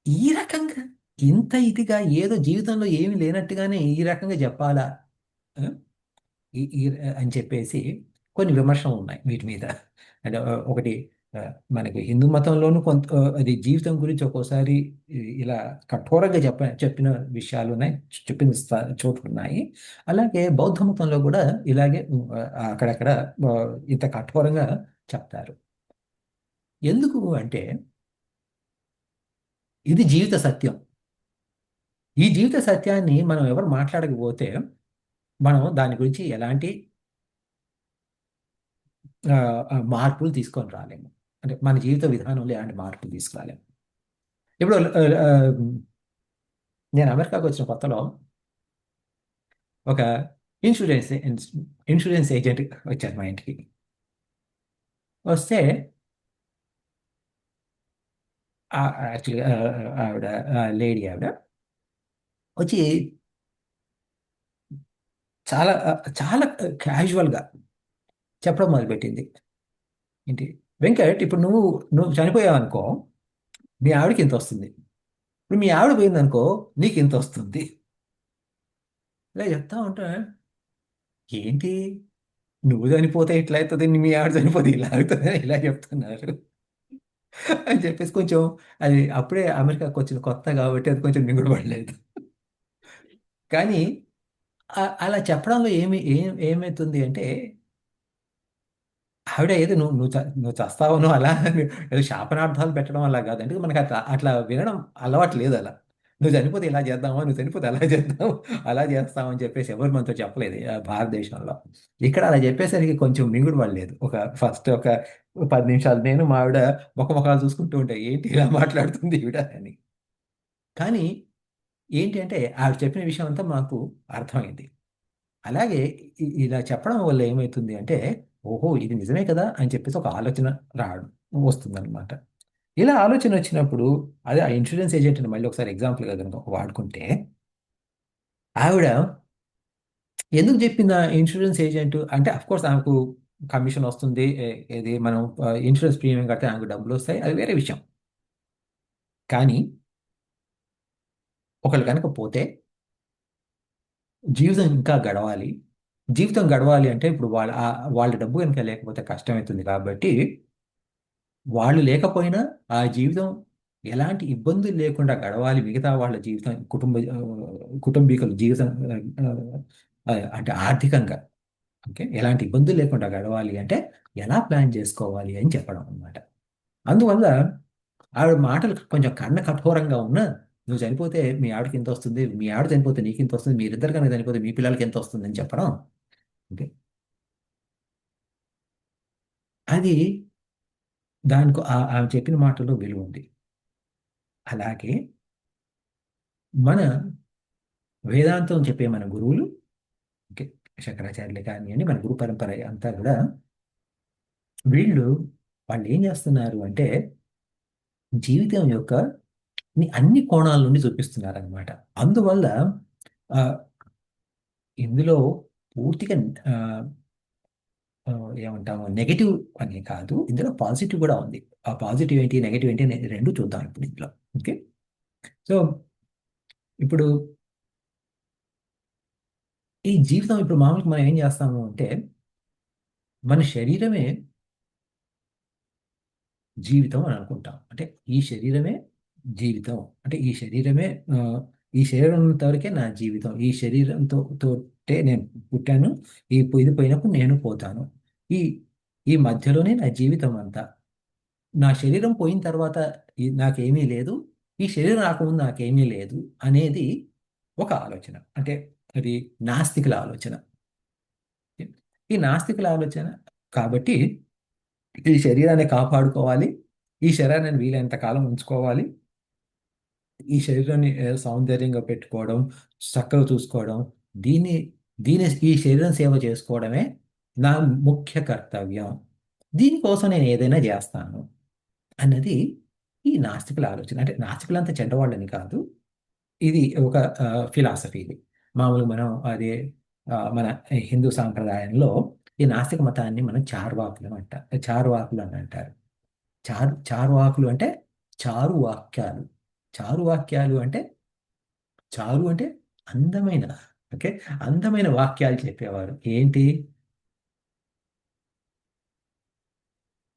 ఈ రకంగా ఇంత ఇదిగా ఏదో జీవితంలో ఏమీ లేనట్టుగానే ఈ రకంగా చెప్పాలా ఆ? అని చెప్పేసి కొన్ని విమర్శలు ఉన్నాయి వీటి మీద. అంటే ఒకటి మనకి హిందూ మతంలోనూ కొంత అది జీవితం గురించి ఒక్కోసారి ఇలా కఠోరంగా చెప్పిన విషయాలు ఉన్నాయి, చెప్పిన చోట్లు ఉన్నాయి. అలాగే బౌద్ధ మతంలో కూడా ఇలాగే అక్కడక్కడ ఇంత కఠోరంగా చెప్తారు. ఎందుకు అంటే ఇది జీవిత సత్యం. ఈ జీవిత సత్యాన్ని మనం ఎవరు మాట్లాడకపోతే మనం దాని గురించి ఎలాంటి మార్పులు తీసుకొని రాలేము. అంటే మన జీవిత విధానంలో ఎలాంటి మార్పులు తీసుకురాలేము. ఇప్పుడు నేను అమెరికాకు వచ్చిన కొత్తలో ఒక ఇన్సూరెన్స్ ఏజెంట్ వచ్చారు మా ఇంటికి. వస్తే యాక్చువల్గా ఆవిడ లేడీ ఆవిడ వచ్చి చాలా చాలా క్యాజువల్గా చెప్పడం మొదలుపెట్టింది. ఏంటి వెంకట్, ఇప్పుడు నువ్వు చనిపోయావు అనుకో, మీ ఆవిడకి ఇంత వస్తుంది. ఇప్పుడు మీ ఆవిడ పోయిందనుకో, నీకు ఇంత వస్తుంది. ఇలా చెప్తా ఉంటా. ఏంటి నువ్వు చనిపోతే ఇట్లా అవుతుంది, మీ ఆవిడ చనిపోతే ఇలా అవుతుంది, ఇలా చెప్తున్నారు అని చెప్పేసి కొంచెం అది అప్పుడే అమెరికాకు వచ్చిన కొత్త కాబట్టి అది కొంచెం మింగుడు పడలేదు. కానీ అలా చెప్పడంలో ఏమవుతుంది అంటే ఆవిడ ఏదో నువ్వు చస్తావను అలా ఏదో శాపనార్థాలు పెట్టడం అలా కాదు. అంటే మనకి అట్లా వినడం అలవాటు లేదు. అలా నువ్వు చనిపోతే ఇలా చేద్దామా, నువ్వు చనిపోతే అలా చేద్దాం, అలా చేస్తామని చెప్పేసి ఎవరు మనతో చెప్పలేదు భారతదేశంలో. ఇక్కడ అలా చెప్పేసరికి కొంచెం మింగుడు పడలేదు. ఫస్ట్ ఒక 10 నిమిషాలు నేను మా ఆవిడ ముఖాలు చూసుకుంటూ ఉంటాయి, ఏంటి ఇలా మాట్లాడుతుంది ఈవిడ అని. కానీ ఏంటి అంటే ఆవిడ చెప్పిన విషయం అంతా మాకు అర్థమైంది. అలాగే ఇలా చెప్పడం వల్ల ఏమవుతుంది అంటే ఓహో ఇది నిజమే కదా అని చెప్పేసి ఒక ఆలోచన వస్తుందన్నమాట. ఇలా ఆలోచన వచ్చినప్పుడు అదే ఆ ఇన్సూరెన్స్ ఏజెంట్ని మళ్ళీ ఒకసారి ఎగ్జాంపుల్గా కనుక వాడుకుంటే, ఆవిడ ఎందుకు చెప్పింది ఆ ఇన్సూరెన్స్ ఏజెంట్ అంటే అఫ్కోర్స్ ఆమెకు కమిషన్ వస్తుంది, ఇది మనం ఇన్సూరెన్స్ ప్రీమియం కడితే నాకు డబ్బులు వస్తాయి, అది వేరే విషయం. కానీ ఒకళ్ళు కనుక పోతే జీవితం ఇంకా గడవాలి. జీవితం గడవాలి అంటే ఇప్పుడు వాళ్ళ డబ్బు కనుక లేకపోతే కష్టమవుతుంది. కాబట్టి వాళ్ళు లేకపోయినా ఆ జీవితం ఎలాంటి ఇబ్బందులు లేకుండా గడవాలి. మిగతా వాళ్ళ జీవితం, కుటుంబీకుల జీవితం, అంటే ఆర్థికంగా ఓకే, ఎలాంటి ఇబ్బందులు లేకుండా గడవాలి అంటే ఎలా ప్లాన్ చేసుకోవాలి అని చెప్పడం అన్నమాట. అందువల్ల ఆవిడ మాటలు కొంచెం కన్న కఠోరంగా ఉన్నా, నువ్వు చనిపోతే మీ ఆవిడకి ఎంత వస్తుంది, మీ ఆవిడ చనిపోతే నీకు ఎంత వస్తుంది, మీరిద్దరు కనుక చనిపోతే మీ పిల్లలకి ఎంత వస్తుంది అని చెప్పడం. ఓకే, అది దానికి ఆమె చెప్పిన మాటల్లో విలువ ఉంది. అలాగే మన వేదాంతం చెప్పే మన గురువులు, ఓకే, శంకరాచార్యులే కానివ్వండి, మన గురు పరంపర అంతా కూడా వాళ్ళు ఏం చేస్తున్నారు అంటే జీవితం యొక్క అన్ని కోణాల నుండి చూపిస్తున్నారు అనమాట. అందువల్ల ఆ, ఇందులో పూర్తిగా ఏమంటాము నెగటివ్ అని కాదు, ఇందులో పాజిటివ్ కూడా ఉంది. ఆ పాజిటివ్ ఏంటి, నెగటివ్ ఏంటి అనేది రెండు చూద్దాం ఇప్పుడు ఇందులో. ఓకే, సో ఇప్పుడు ఈ జీవితం, ఇప్పుడు మామూలుగా మనం ఏం చేస్తాము అంటే మన శరీరమే జీవితం అని అనుకుంటాం. అంటే ఈ శరీరమే జీవితం, అంటే ఈ శరీరమే ఈ శరీరం ఉన్నంత వరకే నా జీవితం, ఈ శరీరంతో తోటే నేను పుట్టాను, ఇది పోయినప్పుడు నేను పోతాను, ఈ ఈ మధ్యలోనే నా జీవితం అంతా, నా శరీరం పోయిన తర్వాత నాకేమీ లేదు, ఈ శరీరం రాకముందు నాకేమీ లేదు అనేది ఒక ఆలోచన. అంటే అది నాస్తికుల ఆలోచన. ఈ నాస్తికుల ఆలోచన కాబట్టి ఈ శరీరాన్ని కాపాడుకోవాలి, ఈ శరీరాన్ని వీలైనంత కాలం ఉంచుకోవాలి, ఈ శరీరాన్ని సౌందర్యంగా పెట్టుకోవడం, చక్కగా చూసుకోవడం, దీన్ని దీని ఈ శరీరం సేవ చేసుకోవడమే నా ముఖ్య కర్తవ్యం, దీనికోసం నేను ఏదైనా చేస్తాను అన్నది ఈ నాస్తికుల ఆలోచన. అంటే నాస్తికులంతా చెడ్డవాళ్ళని కాదు, ఇది ఒక ఫిలాసఫీ. ఇది మామూలుగా మనం అది మన హిందూ సాంప్రదాయంలో ఈ నాస్తిక మతాన్ని మనం చార్వాకులు అని అంటారు. చార్వాకులు అంటే చారు వాక్యాలు. చారు వాక్యాలు అంటే చారు అంటే అందమైన, ఓకే, అందమైన వాక్యాలు చెప్పేవారు. ఏంటి,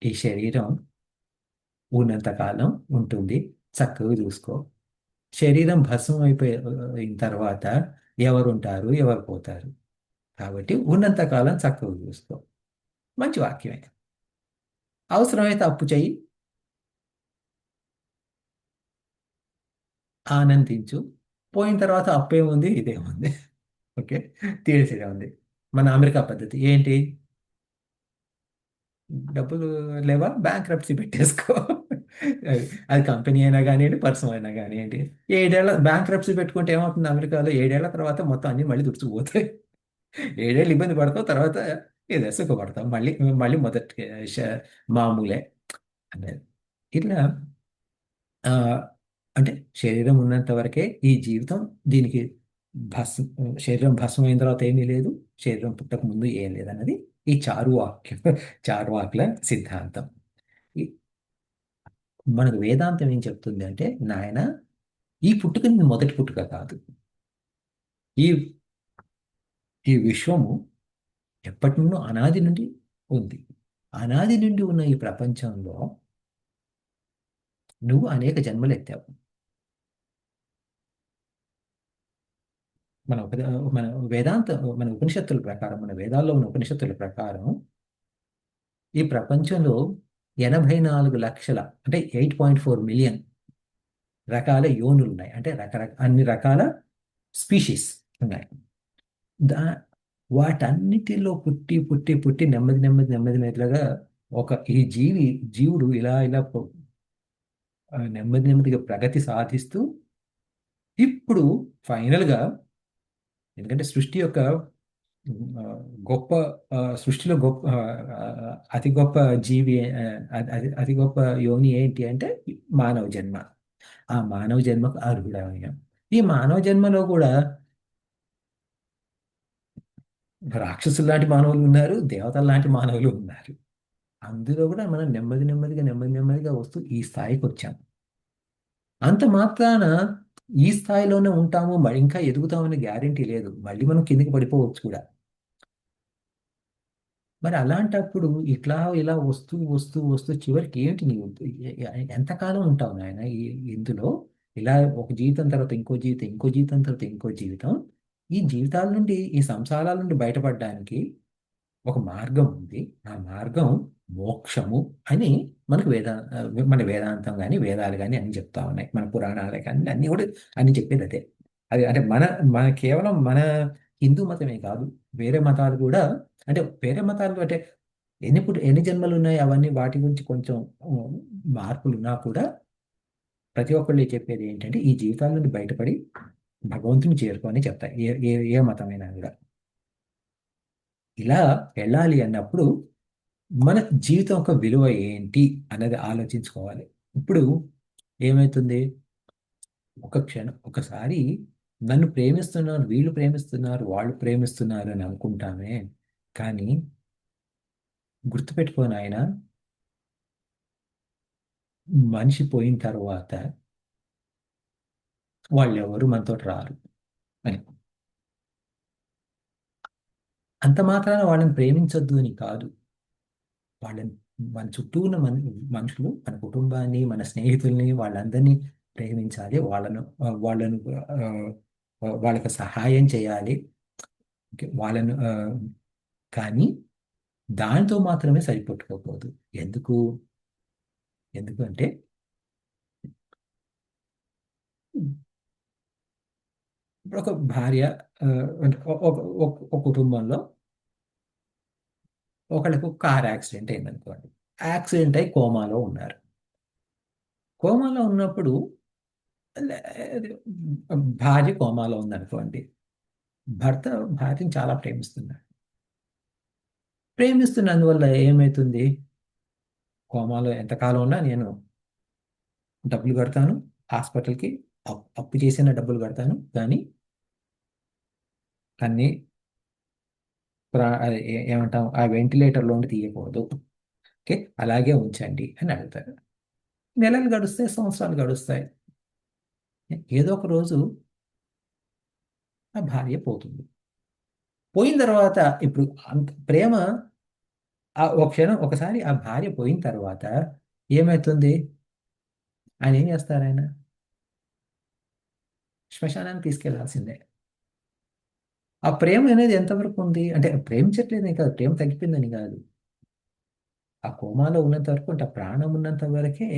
ఈ శరీరం ఉన్నంతకాలం ఉంటుంది, చక్కగా చూసుకో, శరీరం భస్మం అయిన తర్వాత ఎవరు ఉంటారు, ఎవరు పోతారు, కాబట్టి ఉన్నంతకాలం చక్కగా చూసుకో. మంచి వాక్యమే. అవసరమైతే అప్పు చెయ్యి, ఆనందించు, పోయిన తర్వాత అప్పేముంది, ఇదేముంది, ఓకే, తీర్చేదే ఉంది. మన అమెరికా పద్ధతి ఏంటి, డబ్బులు లేవా, బ్యాంక్రప్సీ పెట్టేసుకో. అది కంపెనీ అయినా కానివ్వండి, పర్సన్ అయినా కానివ్వండి. 7 ఏళ్ళ బ్యాంక్రప్సీ పెట్టుకుంటే ఏమవుతుంది, అమెరికాలో 7 ఏళ్ల తర్వాత మొత్తం అన్ని మళ్ళీ దుడిచిపోతాయి. 7 ఏళ్ళు ఇబ్బంది పడతావు, తర్వాత ఏదో సుఖపడతాం, మళ్ళీ మళ్ళీ మొదటి మామూలే అనేది. ఇట్లా ఆ, అంటే శరీరం ఉన్నంత వరకే ఈ జీవితం, దీనికి శరీరం భస్మం అయిన తర్వాత ఏమీ లేదు, శరీరం పుట్టక ముందు ఏం లేదన్నది ఈ చారువాకుల సిద్ధాంతం. ఈ- మనకు వేదాంతం ఏం చెప్తుంది అంటే, నాయన ఈ పుట్టుక నీ మొదటి పుట్టుక కాదు, ఈ ఈ విశ్వము ఎప్పటి నుండో అనాది నుండి ఉంది. అనాది నుండి ఉన్న ఈ ప్రపంచంలో నువ్వు అనేక జన్మలు ఎత్తావు. మన వేదాంత, మన ఉపనిషత్తుల ప్రకారం, మన వేదాల్లో ఉన్న ఉపనిషత్తుల ప్రకారం ఈ ప్రపంచంలో 84 లక్షల, అంటే 8.4 మిలియన్ రకాల యోనులు ఉన్నాయి. అంటే అన్ని రకాల స్పీషీస్ ఉన్నాయి. వాటన్నిటిలో పుట్టి పుట్టి పుట్టి నెమ్మదిగా ఈ జీవుడు ఇలా నెమ్మదిగా ప్రగతి సాధిస్తూ ఇప్పుడు ఫైనల్గా, ఎందుకంటే సృష్టి యొక్క గొప్ప సృష్టిలో అతి గొప్ప జీవి, అతి గొప్ప యోని ఏంటి అంటే మానవ జన్మ. ఆ మానవ జన్మకు అర్హుడమయ్యాం. ఈ మానవ జన్మలో కూడా రాక్షసులు లాంటి మానవులు ఉన్నారు, దేవతల లాంటి మానవులు ఉన్నారు. అందులో కూడా మనం నెమ్మదిగా వస్తూ ఈ స్థాయికి వచ్చాం. అంత మాత్రాన ఈ స్థాయిలోనే ఉంటాము, మరి ఇంకా ఎదుగుతామనే గ్యారెంటీ లేదు. మళ్ళీ మనం కిందికి పడిపోవచ్చు కూడా. మరి అలాంటప్పుడు ఇట్లా ఇలా వస్తూ చివరికి ఏంటి నీవు ఎంతకాలం ఉంటావు నాయన ఇందులో? ఇలా ఒక జీవితం తర్వాత ఇంకో జీవితం, ఇంకో జీవితం తర్వాత ఇంకో జీవితం. ఈ జీవితాల నుండి, ఈ సంసారాల నుండి బయటపడడానికి ఒక మార్గం ఉంది. ఆ మార్గం మోక్షము అని మనకు మన వేదాంతం కానీ వేదాలు కానీ అన్ని చెప్తా ఉన్నాయి. మన పురాణాలే కానీ అన్ని కూడా అన్ని చెప్పేది అదే. అది అంటే మన కేవలం మన హిందూ మతమే కాదు, వేరే మతాలు కూడా. అంటే వేరే మతాలు అంటే ఎన్ని జన్మలు ఉన్నాయి అవన్నీ, వాటి గురించి కొంచెం మార్పులు ఉన్నా కూడా ప్రతి ఒక్కళ్ళు చెప్పేది ఏంటంటే ఈ జీవితాల నుండి బయటపడి భగవంతుని చేరుకొని చెప్తాయి ఏ మతమైనా కూడా. ఇలా వెళ్ళాలి అన్నప్పుడు మన జీవితం యొక్క విలువ ఏంటి అన్నది ఆలోచించుకోవాలి. ఇప్పుడు ఏమవుతుంది, ఒకసారి నన్ను ప్రేమిస్తున్నారు, వీళ్ళు ప్రేమిస్తున్నారు, వాళ్ళు ప్రేమిస్తున్నారు అని అనుకుంటామే. కానీ గుర్తుపెట్టుకోని ఆయన, మనిషి పోయిన తర్వాత వాళ్ళు ఎవరు మనతో రారు అని. అంత మాత్రాన వాళ్ళని ప్రేమించొద్దు అని కాదు. వాళ్ళని, మన చుట్టూ ఉన్న మనుషులు, మన కుటుంబాన్ని, మన స్నేహితుల్ని, వాళ్ళందరినీ ప్రేమించాలి. వాళ్ళకి సహాయం చేయాలి. వాళ్ళను కానీ దానితో మాత్రమే సరిపెట్టుకోకూడదు. ఎందుకంటే ఇప్పుడు ఒక భార్య, అంటే ఒక కుటుంబంలో ఒకళ్ళకు కార్ యాక్సిడెంట్ అయిందనుకోండి. యాక్సిడెంట్ అయి కోమాలో ఉన్నారు. కోమాలో ఉన్నప్పుడు భార్య కోమాలో ఉందనుకోండి. భర్త భార్యని చాలా ప్రేమిస్తున్నాడు. ప్రేమిస్తున్నందువల్ల ఏమవుతుంది, కోమాలో ఎంతకాలం ఉన్నా నేను డబ్బులు కడతాను, హాస్పిటల్కి అప్పు చేసిన డబ్బులు కడతాను, కానీ అన్నీ ఏమంటాం, ఆ వెంటిలేటర్లోండి తీయకూడదు, ఓకే అలాగే ఉంచండి అని అడుగుతారు. నెలలు గడుస్తాయి, సంవత్సరాలు గడుస్తాయి. ఏదో ఒక రోజు ఆ భార్య పోతుంది. పోయిన తర్వాత ఇప్పుడు అంత ప్రేమ ఒకసారి ఆ భార్య పోయిన తర్వాత ఏమవుతుంది, ఆయన ఏం చేస్తారు, ఆయన శ్మశానానికి తీసుకెళ్లాల్సిందే. ఆ ప్రేమ అనేది ఎంతవరకు ఉంది అంటే, ప్రేమించట్లేదని కాదు, ప్రేమ తగ్గిపోయిందని కాదు. ఆ కోమాలో ఉన్నంత వరకు, అంటే ఆ ప్రాణం ఉన్నంత వరకే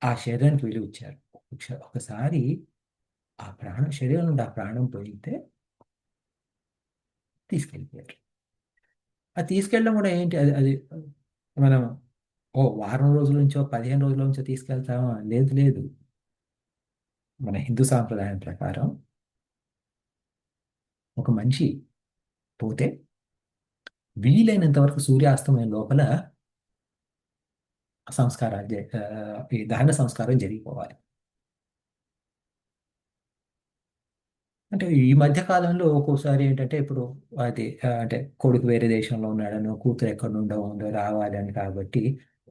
ఆ శరీరానికి విలువ ఇచ్చారు. ఒకసారి ఆ శరీరం నుండి ఆ ప్రాణం పోయితే తీసుకెళ్ళిపోయారు. అది తీసుకెళ్ళడం కూడా ఏంటి, అది మనం వారం రోజుల నుంచో 15 రోజుల నుంచో తీసుకెళ్తామా? లేదు. మన హిందూ సాంప్రదాయం ప్రకారం ఒక మనిషి పోతే వీలైనంత వరకు సూర్యాస్తమయం లోపల ఈ దహన సంస్కారం జరిగిపోవాలి. అంటే ఈ మధ్య కాలంలో ఒక్కోసారి ఏంటంటే, ఇప్పుడు అది అంటే కొడుకు వేరే దేశంలో ఉన్నాడనో, కూతురు ఎక్కడ నుండో రావాలి అని, కాబట్టి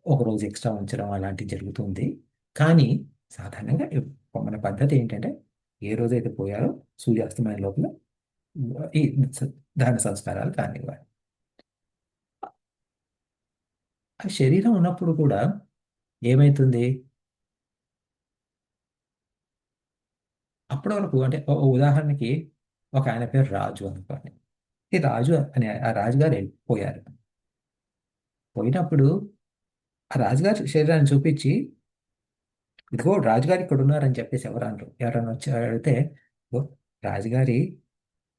ఒకరోజు ఎక్స్ట్రా ఉంచడం అలాంటివి జరుగుతుంది. కానీ సాధారణంగా మన పద్ధతి ఏంటంటే, ఏ రోజైతే పోయారో సూర్యాస్తమయం లోపల ఈ దహన సంస్కారాలు కానివ్వాలి. ఆ శరీరం ఉన్నప్పుడు కూడా ఏమవుతుంది, అప్పటి వరకు అంటే ఉదాహరణకి ఒక ఆయన పేరు రాజు అనుకోండి. ఈ రాజు అనే ఆ రాజుగారు వెళ్ళిపోయారు. పోయినప్పుడు ఆ రాజుగారి శరీరాన్ని చూపించి, ఇదిగో రాజుగారు ఇక్కడ ఉన్నారని చెప్పేసి ఎవరన్నా వచ్చి అడిగితే, రాజుగారి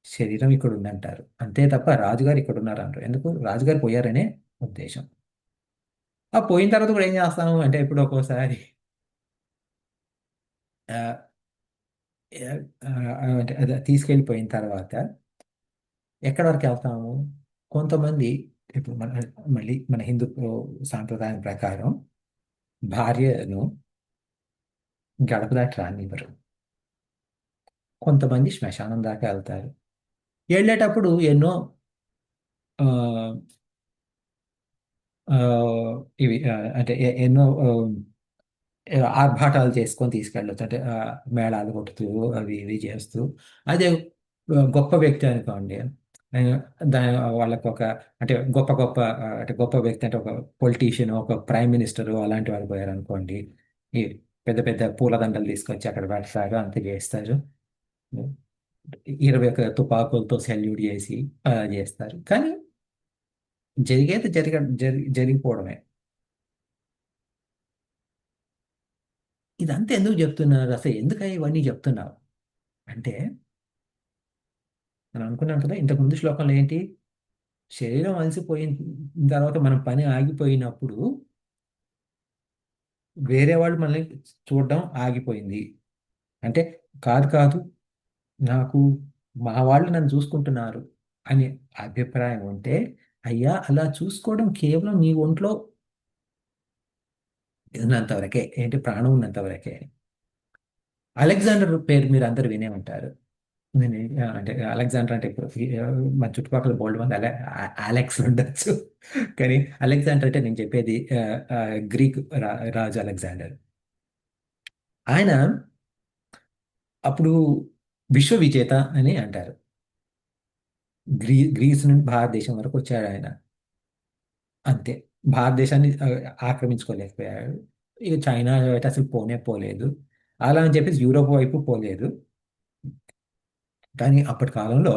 శరీరం ఇక్కడ ఉందంటారు, అంతే తప్ప రాజుగారు ఇక్కడ ఉన్నారంటారు. ఎందుకు? రాజుగారు పోయారనే ఉద్దేశం. ఆ పోయిన తర్వాత కూడా ఏం చేస్తాము అంటే, ఇప్పుడు ఒక్కోసారి అంటే అది తీసుకెళ్ళిపోయిన తర్వాత ఎక్కడి వరకు వెళ్తాము? కొంతమంది ఇప్పుడు మళ్ళీ మన హిందూ సాంప్రదాయం ప్రకారం భార్యను గడప దాటి రానివ్వరు. కొంతమంది శ్మశానం దాకా వెళ్తారు, వెళ్ళేటప్పుడు ఎన్నో ఆ, ఆ, ఇవి అంటే ఎన్నో ఆర్భాటాలు చేసుకొని తీసుకెళ్ళొచ్చు. అంటే మేళాలు కొడుతూ అవి ఇవి చేస్తూ. అదే గొప్ప వ్యక్తి అనుకోండి. ఆ, దాని వాళ్ళకు ఒక అంటే గొప్ప గొప్ప అంటే గొప్ప వ్యక్తి అంటే ఒక పొలిటీషియన్, ఒక ప్రైమ్ మినిస్టర్ అలాంటి వాళ్ళు పోయారు అనుకోండి. ఈ పెద్ద పెద్ద పూలదండలు తీసుకొచ్చి అక్కడ పెడతారు, అంత చేస్తారు. 21 తుపాకులతో సెల్యూట్ చేసి అలా చేస్తారు. కానీ జరిగేది జరిగిపోవడమే. ఇదంతా ఎందుకు చెప్తున్నారు? అసలు ఎందుకని ఇవన్నీ చెప్తున్నారు అంటే, మనం అనుకున్నాం కదా ఇంతకు ముందు శ్లోకంలో ఏంటి, శరీరం అలసిపోయిన తర్వాత మనం పని ఆగిపోయినప్పుడు వేరే వాళ్ళు మనల్ని చూడడం ఆగిపోయింది. అంటే కాదు కాదు, నాకు మా వాళ్ళు నన్ను చూసుకుంటున్నారు అనే అభిప్రాయం ఉంటే, అయ్యా అలా చూసుకోవడం కేవలం నీ ఒంట్లో ఉన్నంత వరకే, ఏంటి ప్రాణం ఉన్నంత వరకే. అలెగ్జాండర్ పేరు మీరు అందరు వినే ఉంటారు. అంటే అలెగ్జాండర్ అంటే ఇప్పుడు మా చుట్టుపక్కల బోల్డ్ మంది అలెక్స్ ఉండొచ్చు. కానీ అలెగ్జాండర్ అంటే నేను చెప్పేది గ్రీక్ రాజు అలెగ్జాండర్. ఆయన అప్పుడు విశ్వ విజేత అని అంటారు. గ్రీస్ నుండి భారతదేశం వరకు వచ్చాడు ఆయన. అంతే, భారతదేశాన్ని ఆక్రమించుకోలేకపోయాడు. ఇక చైనా అయితే అసలు పోనే పోలేదు. అలా అని చెప్పేసి యూరోప్ వైపు పోలేదు. కానీ అప్పటి కాలంలో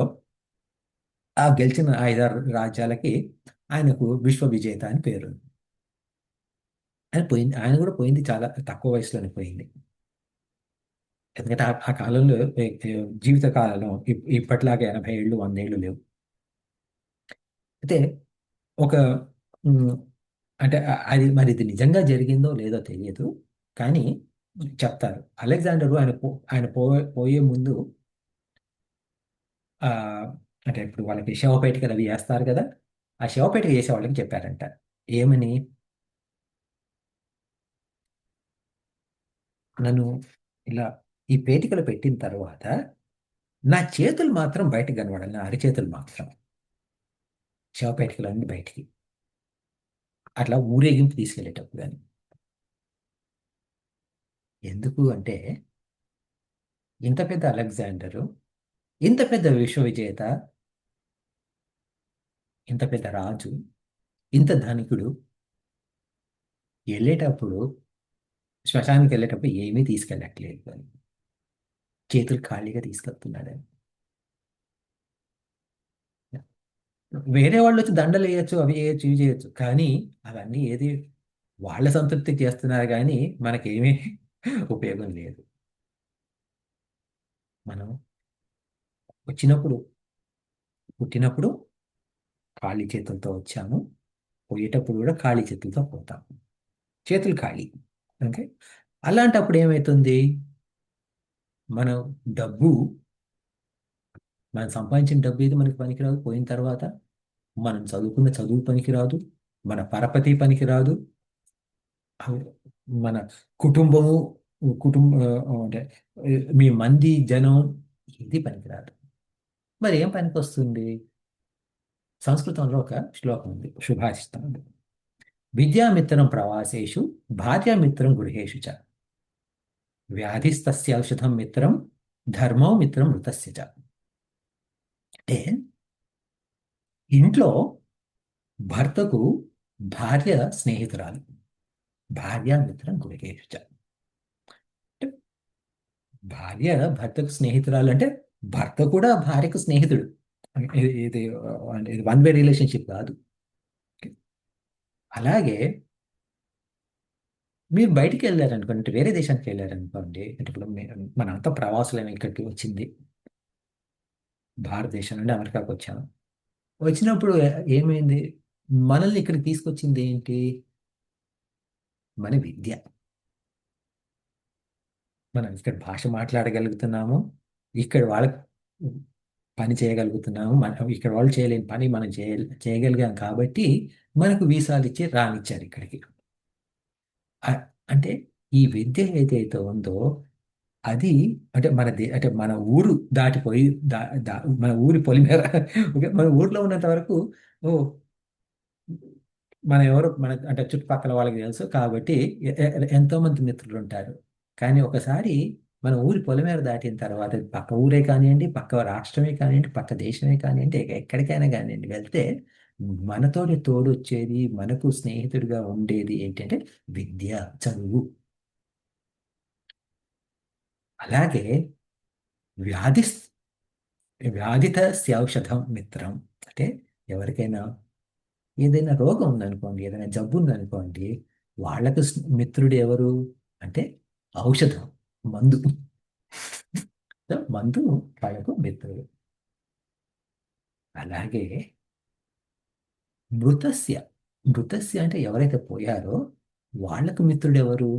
ఆ గెలిచిన 5-6 రాజ్యాలకి ఆయనకు విశ్వ విజేత అని పేరు. ఆయన కూడా పోయింది చాలా తక్కువ వయసులోనే పోయింది. ఎందుకంటే ఆ కాలంలో జీవిత కాలంలో ఇప్పటిలాగా 80 ఏళ్ళు 100 ఏళ్ళు లేవు. అయితే ఒక ఉమ్, అంటే అది మరి ఇది నిజంగా జరిగిందో లేదో తెలియదు. కానీ చెప్తారు అలెగ్జాండరు ఆయన పోయే ముందు ఆ అంటే ఇప్పుడు వాళ్ళకి శవపేటికలు అవి వేస్తారు కదా, ఆ శవపేటిక చేసే వాళ్ళకి చెప్పారంట ఏమని, నన్ను ఇలా ఈ పేటికలు పెట్టిన తర్వాత నా చేతులు మాత్రం బయటకు కనబడాలి, నా అరిచేతులు మాత్రం శవపేటికలన్నీ బయటికి, అట్లా ఊరేగింపు తీసుకెళ్ళేటప్పుడు. కానీ ఎందుకు అంటే, ఇంత పెద్ద అలెగ్జాండరు, ఇంత పెద్ద విశ్వ విజేత, ఇంత పెద్ద రాజు, ఇంత ధనికుడు వెళ్ళేటప్పుడు శ్మశానికి వెళ్ళేటప్పుడు ఏమీ తీసుకెళ్ళట్లేదు అని, చేతులు ఖాళీగా తీసుకెళ్తున్నాడు. వేరే వాళ్ళు వచ్చి దండలు వేయచ్చు, అవి చేయొచ్చు, ఇవి చేయొచ్చు, కానీ అవన్నీ ఏది వాళ్ళ సంతృప్తి చేస్తున్నారు, కానీ మనకేమీ ఉపయోగం లేదు. మనం వచ్చినప్పుడు పుట్టినప్పుడు ఖాళీ చేతులతో వచ్చాము, పోయేటప్పుడు కూడా ఖాళీ చేతులతో పోతాము, చేతులు ఖాళీ. ఓకే, అలాంటప్పుడు ఏమవుతుంది, మనం డబ్బు, మనం సంపాదించిన డబ్బు ఏది మనకి పనికిరాదు. పోయిన తర్వాత మనం చదువుకున్న చదువు పనికిరాదు, మన పరపతి పనికిరాదు, మన కుటుంబము, అంటే మీ మంది జనం, ఇది పనికిరాదు. మరి ఏం పనికి వస్తుంది? సంస్కృతంలో ఒక శ్లోకం ఉంది, సుభాషితం ఉంది. విద్యామిత్రం ప్రవాసేషు భార్యామిత్రం గృహేషు చ, వ్యాధిస్తస్య ఔషధం మిత్రం ధర్మో మిత్రం మృతస్య చ. అంటే ఇంట్లో భర్తకు భార్య స్నేహితురాలు, భార్యామిత్రం గృహేషు చ. అంటే భార్య భర్తకు స్నేహితురాలు అంటే భర్త కూడా భార్యకు స్నేహితుడు. ఇది వన్ వే రిలేషన్షిప్ కాదు. అలాగే మీరు బయటికి వెళ్ళారనుకోండి, అంటే వేరే దేశానికి వెళ్ళారనుకోండి, అంటే ఇప్పుడు మనంతా ప్రవాసులైన ఇక్కడికి వచ్చింది, భారతదేశం నుండి అమెరికాకు వచ్చాము. వచ్చినప్పుడు ఏమైంది, మనల్ని ఇక్కడికి తీసుకొచ్చింది ఏంటి, మన విద్య. మనం ఇక్కడ భాష మాట్లాడగలుగుతున్నాము, ఇక్కడ వాళ్ళకి పని చేయగలుగుతున్నాము, మనం ఇక్కడ వాళ్ళు చేయలేని పని మనం చేయగలిగాం కాబట్టి మనకు వీసాలు ఇచ్చి రానిచ్చారు ఇక్కడికి. అంటే ఈ విద్య ఏదైతే ఉందో అది అంటే అంటే మన ఊరు దాటిపోయి మన ఊరి పొలిమేర ఓకే, మన ఊర్లో ఉన్నంత వరకు ఓ మనం ఎవరు మన అంటే చుట్టుపక్కల వాళ్ళకి తెలుసు కాబట్టి ఎంతో మంది మిత్రులు ఉంటారు. కానీ ఒకసారి మన ఊరి పొలిమేర దాటిన తర్వాత అది పక్క ఊరే కానివ్వండి, పక్క రాష్ట్రమే కానివ్వండి, పక్క దేశమే కానివ్వండి, ఎక్కడికైనా కానివ్వండి వెళ్తే మనతోటి తోడొచ్చేది, మనకు స్నేహితుడిగా ఉండేది ఏంటంటే విద్య, చదువు. అలాగే వ్యాధి వ్యాధితస్యౌషధం మిత్రం. అంటే ఎవరికైనా ఏదైనా రోగం ఉందనుకోండి, ఏదైనా జబ్బు ఉందనుకోండి, వాళ్ళకు మిత్రుడు ఎవరు అంటే ఔషధం, మందు. సో, మందు వాళ్ళకు మిత్రుడు. అలాగే మృతస్య మృతస్య అంటే ఎవరైతే పోయారో వాళ్ళకు మిత్రుడు ఎవరు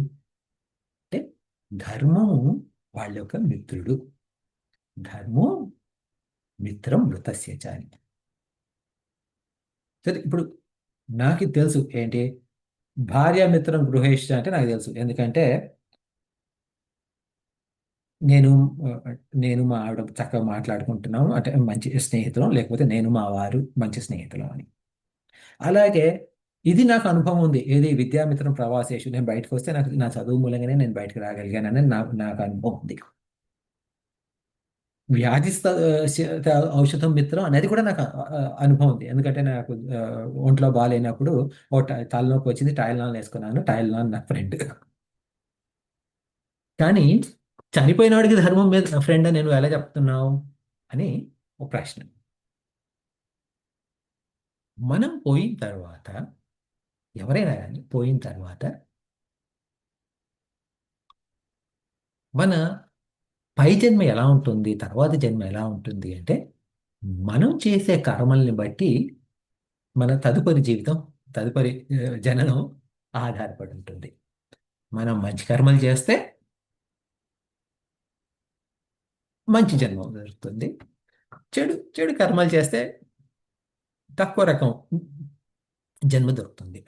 అంటే ధర్మము వాళ్ళ యొక్క మిత్రుడు. ధర్మో మిత్రం మృతస్య చ అని. సరే, ఇప్పుడు నాకు తెలుసు ఏంటి భార్యామిత్రం గృహేష్ అంటే నాకు తెలుసు. ఎందుకంటే నేను నేను మా ఆవిడ చక్కగా మాట్లాడుకుంటున్నాము అంటే మంచి స్నేహితులం, లేకపోతే నేను మా వారు మంచి స్నేహితులం అని. అలాగే ఇది నాకు అనుభవం ఉంది. ఏది విద్యామిత్రం ప్రవాసేషు, నేను బయటకు వస్తే నాకు నా చదువు మూలంగానే నేను బయటకు రాగలిగానని నాకు అనుభవం ఉంది. వ్యాధిస్థ ఔషధం మిత్రం అనేది కూడా నాకు అనుభవం ఉంది. ఎందుకంటే నాకు ఒంట్లో బాగాలేనప్పుడు తలనొప్పి వచ్చింది, టైల్నాన్ వేసుకున్నాను. టైల్నాన్ నా ఫ్రెండ్. కానీ చనిపోయిన వాడికి ధర్మం మీద ఫ్రెండ్ అని నేను ఎలా చెప్తున్నావు అని ఒక ప్రశ్న. మనం పోయిన తర్వాత, ఎవరైనా కానీ పోయిన తర్వాత మన పై జన్మ ఎలా ఉంటుంది, తర్వాత జన్మ ఎలా ఉంటుంది అంటే మనం చేసే కర్మల్ని బట్టి మన తదుపరి జీవితం, తదుపరి జననం ఆధారపడి ఉంటుంది. మనం మంచి కర్మలు చేస్తే మంచి జన్మ దొరుకుతుంది. చెడు చెడు కర్మలు చేస్తే తక్కువ రకం జన్మ దొరుకుతుంది.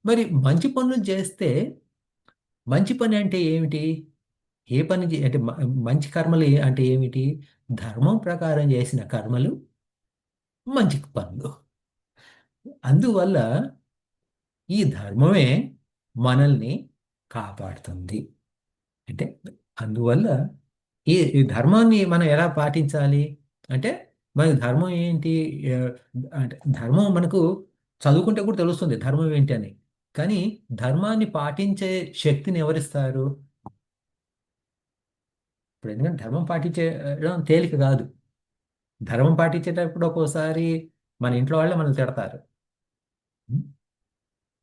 మరి మంచి పనులు చేస్తే, మంచి పని అంటే ఏమిటి? ఏ పని అంటే మంచి కర్మలు అంటే ఏమిటి? ధర్మం ప్రకారం చేసిన కర్మలు మంచి పనులు. అందువల్ల ఈ ధర్మమే మనల్ని కాపాడుతుంది. అంటే అందువల్ల ఈ ధర్మాన్ని మనం ఎలా పాటించాలి అంటే, మన ధర్మం ఏంటి అంటే ధర్మం మనకు చదువుకుంటే కూడా తెలుస్తుంది ధర్మం ఏంటి అని. కానీ ధర్మాన్ని పాటించే శక్తిని ఎవరిస్తారు? ఇప్పుడు ఎందుకంటే ధర్మం పాటించడం తేలిక కాదు. ధర్మం పాటించేటప్పుడు ఒక్కోసారి మన ఇంట్లో వాళ్ళే మనల్ని తిడతారు.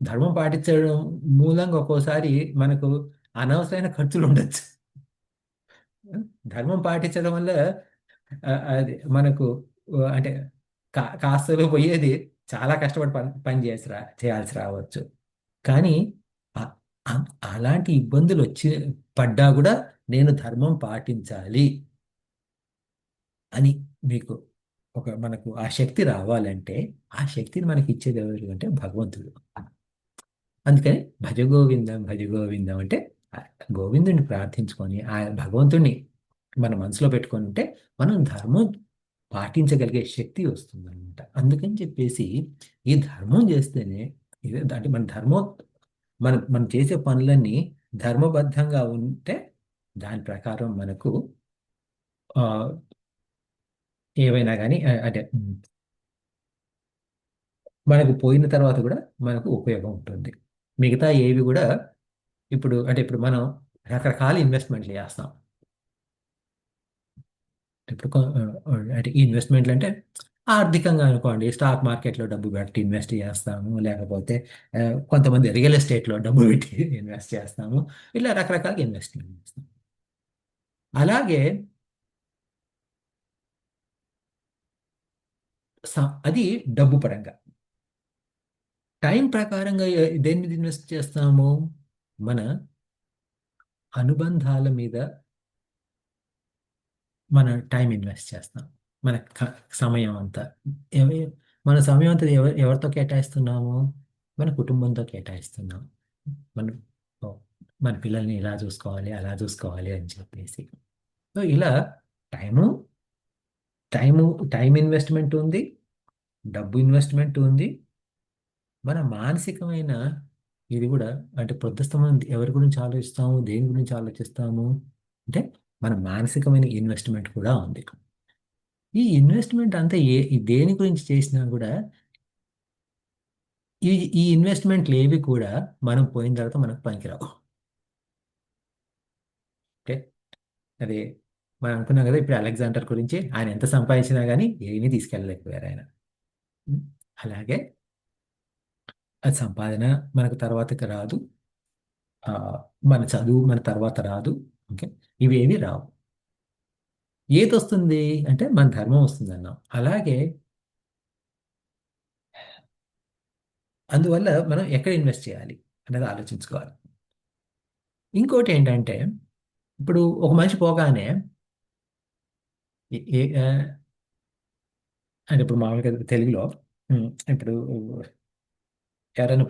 ధర్మం పాటించడం మూలంగా ఒక్కోసారి మనకు అనవసరమైన ఖర్చులు ఉండొచ్చు. ధర్మం పాటించడం వల్ల అది మనకు అంటే కాస్తలో పోయేది చాలా కష్టపడి పని చేయాల్సి రావచ్చు. కానీ అలాంటి ఇబ్బందులు పడ్డా కూడా నేను ధర్మం పాటించాలి అని మీకు మనకు ఆ శక్తి రావాలంటే, ఆ శక్తిని మనకి ఇచ్చేది ఎవరు అంటే భగవంతుడు. అందుకని భజ గోవిందం అంటే గోవిందుని ప్రార్థించుకొని ఆ భగవంతుడిని మన మనసులో పెట్టుకొని ఉంటే మనం ధర్మం పాటించగలిగే శక్తి వస్తుందన్నమాట. అందుకని చెప్పేసి ఈ ధర్మం చేస్తేనే అంటే మన ధర్మం మనం చేసే పనులన్నీ ధర్మబద్ధంగా ఉంటే దాని ప్రకారం మనకు ఏవైనా కానీ అంటే మనకు పోయిన తర్వాత కూడా మనకు ఉపయోగం ఉంటుంది. మిగతా ఏవి కూడా ఇప్పుడు మనం రకరకాల ఇన్వెస్ట్మెంట్లు చేస్తాం. ఇప్పుడు అంటే ఈ ఇన్వెస్ట్మెంట్లు అంటే ఆర్థికంగా అనుకోండి, స్టాక్ మార్కెట్లో డబ్బు పెట్టి ఇన్వెస్ట్ చేస్తాము, లేకపోతే కొంతమంది రియల్ ఎస్టేట్లో డబ్బు పెట్టి ఇన్వెస్ట్ చేస్తాము. ఇలా రకరకాలుగా ఇన్వెస్ట్మెంట్ చేస్తాం. అలాగే అది డబ్బు పరంగా. టైం ప్రకారంగా దేని మీద ఇన్వెస్ట్ చేస్తాము? మన అనుబంధాల మీద మన టైం ఇన్వెస్ట్ చేస్తాం. మన సమయం అంతా మన సమయం అంతా ఎవరితో కేటాయిస్తున్నాము? మన కుటుంబంతో కేటాయిస్తున్నాం. మన మన పిల్లల్ని ఇలా చూసుకోవాలి, అలా చూసుకోవాలి అని చెప్పేసి. సో ఇలా టైము టైము టైం ఇన్వెస్ట్మెంట్ ఉంది, డబ్బు ఇన్వెస్ట్మెంట్ ఉంది, మన మానసికమైన ఇది కూడా. అంటే ప్రస్తుతం ఎవరి గురించి ఆలోచిస్తాము, దేని గురించి ఆలోచిస్తాము అంటే మన మానసికమైన ఇన్వెస్ట్మెంట్ కూడా ఉంది. ఈ ఇన్వెస్ట్మెంట్ అంతా దేని గురించి చేసినా కూడా ఈ ఈ ఇన్వెస్ట్మెంట్లు ఏవి కూడా మనం పోయిన తర్వాత మనకు పనికిరావు. ఓకే, అదే మనం అనుకున్నాం కదా ఇప్పుడు అలెగ్జాండర్ గురించి. ఆయన ఎంత సంపాదించినా కానీ ఏమీ తీసుకెళ్ళలేకపోయారు ఆయన. అలాగే అది సంపాదన మనకు తర్వాతకి రాదు, ఆ, మన చదువు మన తర్వాత రాదు. ఓకే, ఇవేవి రావు. ఏది వస్తుంది అంటే మన ధర్మం వస్తుంది అన్నాం. అలాగే అందువల్ల మనం ఎక్కడ ఇన్వెస్ట్ చేయాలి అనేది ఆలోచించుకోవాలి. ఇంకోటి ఏంటంటే ఇప్పుడు ఒక మనిషి పోగానే ఏ- ఏ- ఆ, అంటే ఇప్పుడు మామూలుగా తెలుగులో ఇప్పుడు ఎవరైనా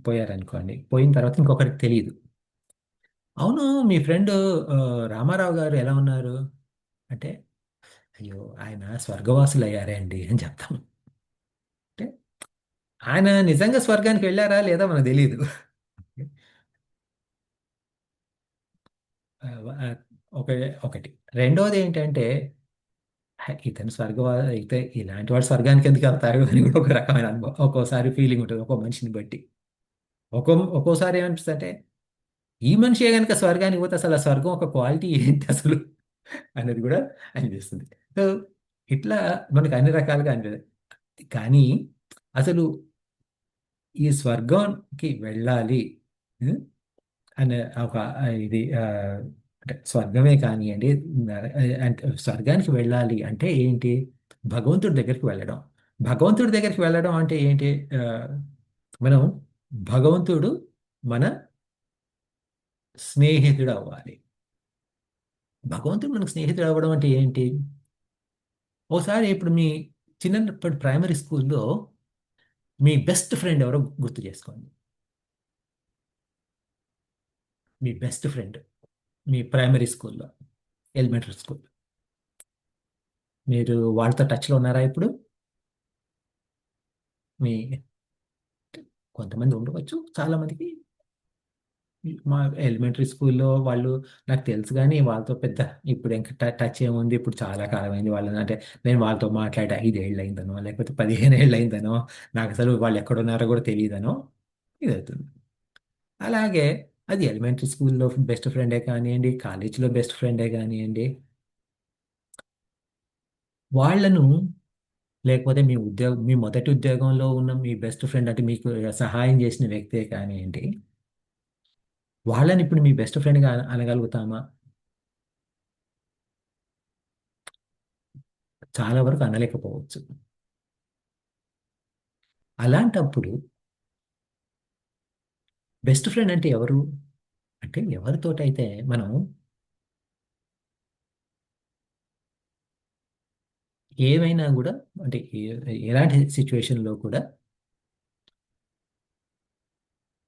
పోయారనుకోండి, పోయిన తర్వాత ఇంకొకరికి తెలియదు. అవును, మీ ఫ్రెండ్ రామారావు గారు ఎలా ఉన్నారు అంటే, అయ్యో ఆయన స్వర్గవాసులు అయ్యారే అండి అని చెప్తాం. అంటే ఆయన నిజంగా స్వర్గానికి వెళ్ళారా లేదా మనకు తెలియదు. ఆ, ఆ, ఒక ఒకటి. రెండోది ఏంటంటే ఇతను అయితే ఇలాంటి వాడు స్వర్గానికి ఎందుకు వెళ్తారు అని కూడా ఒక రకమైన అనుభవం, ఒక్కోసారి ఫీలింగ్ ఉంటుంది ఒక్కో మనిషిని బట్టి. ఒక్కోసారి ఏమనిపిస్తుంది అంటే ఈ మనిషే కనుక స్వర్గానికి పోతే అసలు ఆ స్వర్గం ఒక క్వాలిటీ ఏంటి అసలు అనేది కూడా అనిపిస్తుంది. సో ఇట్లా మనకు అన్ని రకాలుగా అనిపిస్తుంది. కానీ అసలు ఈ స్వర్గంకి వెళ్ళాలి ఉం, అనే ఒక ఇది అంటే స్వర్గమే కానివ్వండి, అంటే స్వర్గానికి వెళ్ళాలి అంటే ఏంటి? భగవంతుడి దగ్గరికి వెళ్ళడం. భగవంతుడి దగ్గరికి వెళ్ళడం అంటే ఏంటి? ఆ, మనం భగవంతుడు మన స్నేహితుడు అవ్వాలి. భగవంతుడు మనకు స్నేహితుడు అవ్వడం అంటే ఏంటి? ఓసారి ఇప్పుడు మీ చిన్నప్పటి ప్రైమరీ స్కూల్లో మీ బెస్ట్ ఫ్రెండ్ ఎవరో గుర్తు చేసుకోండి. మీ బెస్ట్ ఫ్రెండ్ మీ ప్రైమరీ స్కూల్లో, ఎలిమెంటరీ స్కూల్. మీరు వాళ్ళతో టచ్లో ఉన్నారా ఇప్పుడు? మీ కొంతమంది ఉండవచ్చు, చాలా మందికి మా ఎలిమెంటరీ స్కూల్లో వాళ్ళు నాకు తెలుసు, కానీ వాళ్ళతో పెద్ద ఇప్పుడు ఇంకా టచ్ ఏముంది. ఇప్పుడు చాలా కాలం అయింది వాళ్ళని. అంటే నేను వాళ్ళతో మాట్లాడి 5 ఏళ్ళు అయిందనో లేకపోతే 15 ఏళ్ళు అయిందనో, నాకు అసలు వాళ్ళు ఎక్కడున్నారో కూడా తెలియదనో ఇది అవుతుంది. అలాగే అది ఎలిమెంటరీ స్కూల్లో బెస్ట్ ఫ్రెండే కానివ్వండి, కాలేజీలో బెస్ట్ ఫ్రెండే కానివ్వండి, వాళ్ళను లేకపోతే మీ మొదటి ఉద్యోగంలో ఉన్న మీ బెస్ట్ ఫ్రెండ్ అంటే మీకు సహాయం చేసిన వ్యక్తే కానివ్వండి, వాళ్ళని ఇప్పుడు మీ బెస్ట్ ఫ్రెండ్గా అనగలుగుతామా? చాలా వరకు అనలేకపోవచ్చు. అలాంటప్పుడు బెస్ట్ ఫ్రెండ్ అంటే ఎవరు? అంటే ఎవరితోటైతే మనం ఏమైనా కూడా, అంటే ఎలాంటి సిచ్యువేషన్లో కూడా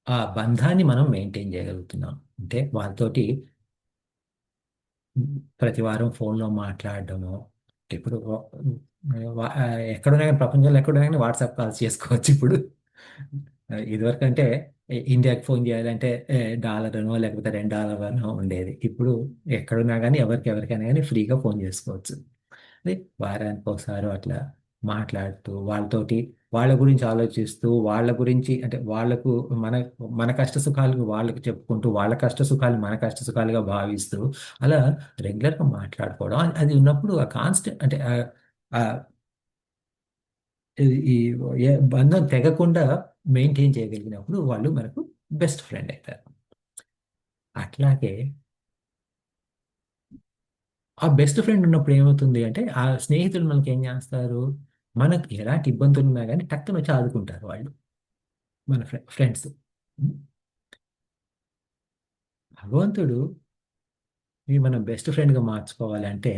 ఆ బంధాన్ని మనం మెయింటైన్ చేయగలుగుతున్నాం. అంటే వాళ్ళతోటి ప్రతి వారం ఫోన్లో మాట్లాడడము. ఇప్పుడు ఎక్కడున్నా కానీ, ప్రపంచంలో ఎక్కడున్నా కానీ వాట్సాప్ కాల్స్ చేసుకోవచ్చు ఇప్పుడు. ఇదివరకు అంటే ఇండియాకి ఫోన్ చేయాలంటే డాలర్ అనో లేకపోతే $2 అనో ఉండేది. ఇప్పుడు ఎక్కడున్నా కానీ ఎవరికైనా కానీ ఫ్రీగా ఫోన్ చేసుకోవచ్చు. అది వారానికి ఒకసారి అట్లా మాట్లాడుతూ వాళ్ళతోటి వాళ్ళ గురించి ఆలోచిస్తూ, వాళ్ళ గురించి అంటే వాళ్ళకు మన మన కష్ట సుఖాలు వాళ్ళకి చెప్పుకుంటూ, వాళ్ళ కష్ట సుఖాలు మన కష్ట సుఖాలుగా భావిస్తూ అలా రెగ్యులర్గా మాట్లాడుకోవడం, అది ఉన్నప్పుడు ఆ కాన్స్టెంట్ అంటే ఆ ఈ బంధం తెగకుండా మెయింటైన్ చేయగలిగినప్పుడు వాళ్ళు మనకు బెస్ట్ ఫ్రెండ్ అవుతారు. అట్లాగే ఆ బెస్ట్ ఫ్రెండ్ ఉన్నప్పుడు ఏమవుతుంది అంటే ఆ స్నేహితులు మనకి ఏం చేస్తారు? మనకు ఎలాంటి ఇబ్బందులు ఉన్నా కానీ టక్కున వచ్చి ఆదుకుంటారు వాళ్ళు, మన ఫ్రెండ్స్. భగవంతుడు మనం బెస్ట్ ఫ్రెండ్గా మార్చుకోవాలంటే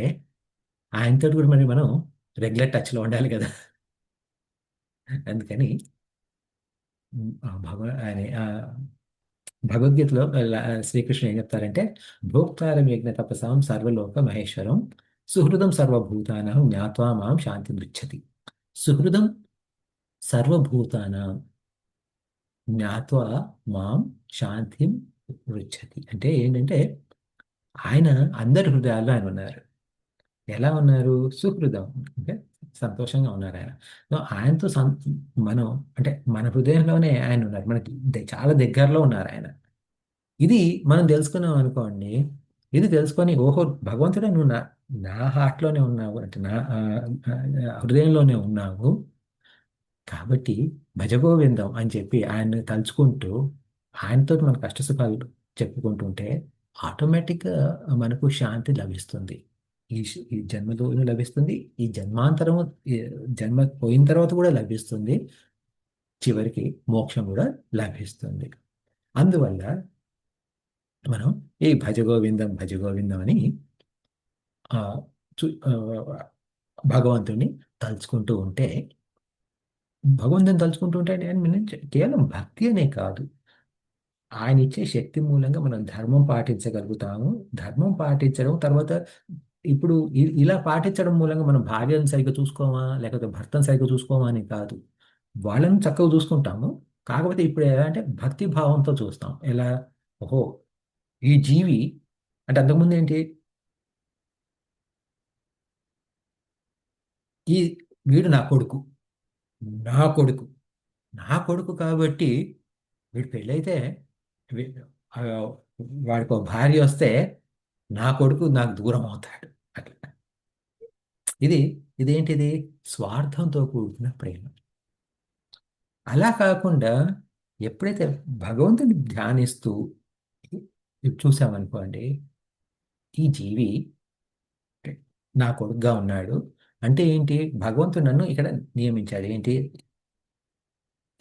ఆయనతో కూడా మరి మనం రెగ్యులర్ టచ్లో ఉండాలి కదా. అందుకని ఆయన భగవద్గీతలో శ్రీకృష్ణుడు ఏం చెప్తారంటే భోక్తారం యజ్ఞ తపసాం సర్వలోక మహేశ్వరం సుహృదం సర్వభూతానాం జ్ఞాత్వా మాం శాంతి మృచ్చతి. సుహృదం సర్వభూతానాం జ్ఞాత్వా మాం శాంతిం మృచ్చతి అంటే ఏంటంటే ఆయన అందరి హృదయాల్లో ఆయన ఉన్నారు. ఎలా ఉన్నారు? సుహృదం అంటే సంతోషంగా ఉన్నారు ఆయన. సో ఆయనతో మనం అంటే మన హృదయంలోనే ఆయన ఉన్నారు, మనకి చాలా దగ్గరలో ఉన్నారు ఆయన. ఇది మనం తెలుసుకున్నాం అనుకోండి. ఇది తెలుసుకొని ఓహో భగవంతుడే నువ్వు నా నా హార్ట్లోనే ఉన్నావు అంటే నా హృదయంలోనే ఉన్నావు కాబట్టి భజగోవిందం అని చెప్పి ఆయన్ని తలుచుకుంటూ ఆయనతో మన కష్ట సుఖాలు చెప్పుకుంటుంటే ఆటోమేటిక్గా మనకు శాంతి లభిస్తుంది. ఈ జన్మలోనూ లభిస్తుంది, ఈ జన్మాంతరము ఈ జన్మ పోయిన తర్వాత కూడా లభిస్తుంది, చివరికి మోక్షం కూడా లభిస్తుంది. అందువల్ల మనం ఈ భజగోవిందం భజగోవిందం అని ఆ, భగవంతుని తలుచుకుంటూ ఉంటే భగవంతుని తలుచుకుంటూ ఉంటే కేవలం భక్తి అనే కాదు, ఆయన ఇచ్చే శక్తి మూలంగా మనం ధర్మం పాటించగలుగుతాము. ధర్మం పాటించడం తర్వాత ఇప్పుడు ఇలా పాటించడం మూలంగా మనం భార్యను సరిగ్గా చూసుకోమా లేకపోతే భర్తను సరిగ్గా చూసుకోమా అని కాదు, వాళ్ళని చక్కగా చూసుకుంటాము. కాకపోతే ఇప్పుడు ఎలా అంటే భక్తి భావంతో చూస్తాం. ఎలా? ఓహో ఈ జీవి అంటే అంతకుముందు ఏంటి, ఈ వీడు నా కొడుకు నా కొడుకు నా కొడుకు కాబట్టి వీడు పెళ్ళైతే వీ- ఆ, వాడికి ఒక భార్య వస్తే నా కొడుకు నాకు దూరం అవుతాడు. అట్లా ఇది ఇదేంటిది? స్వార్థంతో కూడుకున్న ప్రేమ. అలా కాకుండా ఎప్పుడైతే భగవంతుని ధ్యానిస్తూ చూసామనుకోండి, ఈ జీవి నా కొడుకుగా ఉన్నాడు అంటే ఏంటి? భగవంతుడు నన్ను ఇక్కడ నియమించాడు. ఏంటి?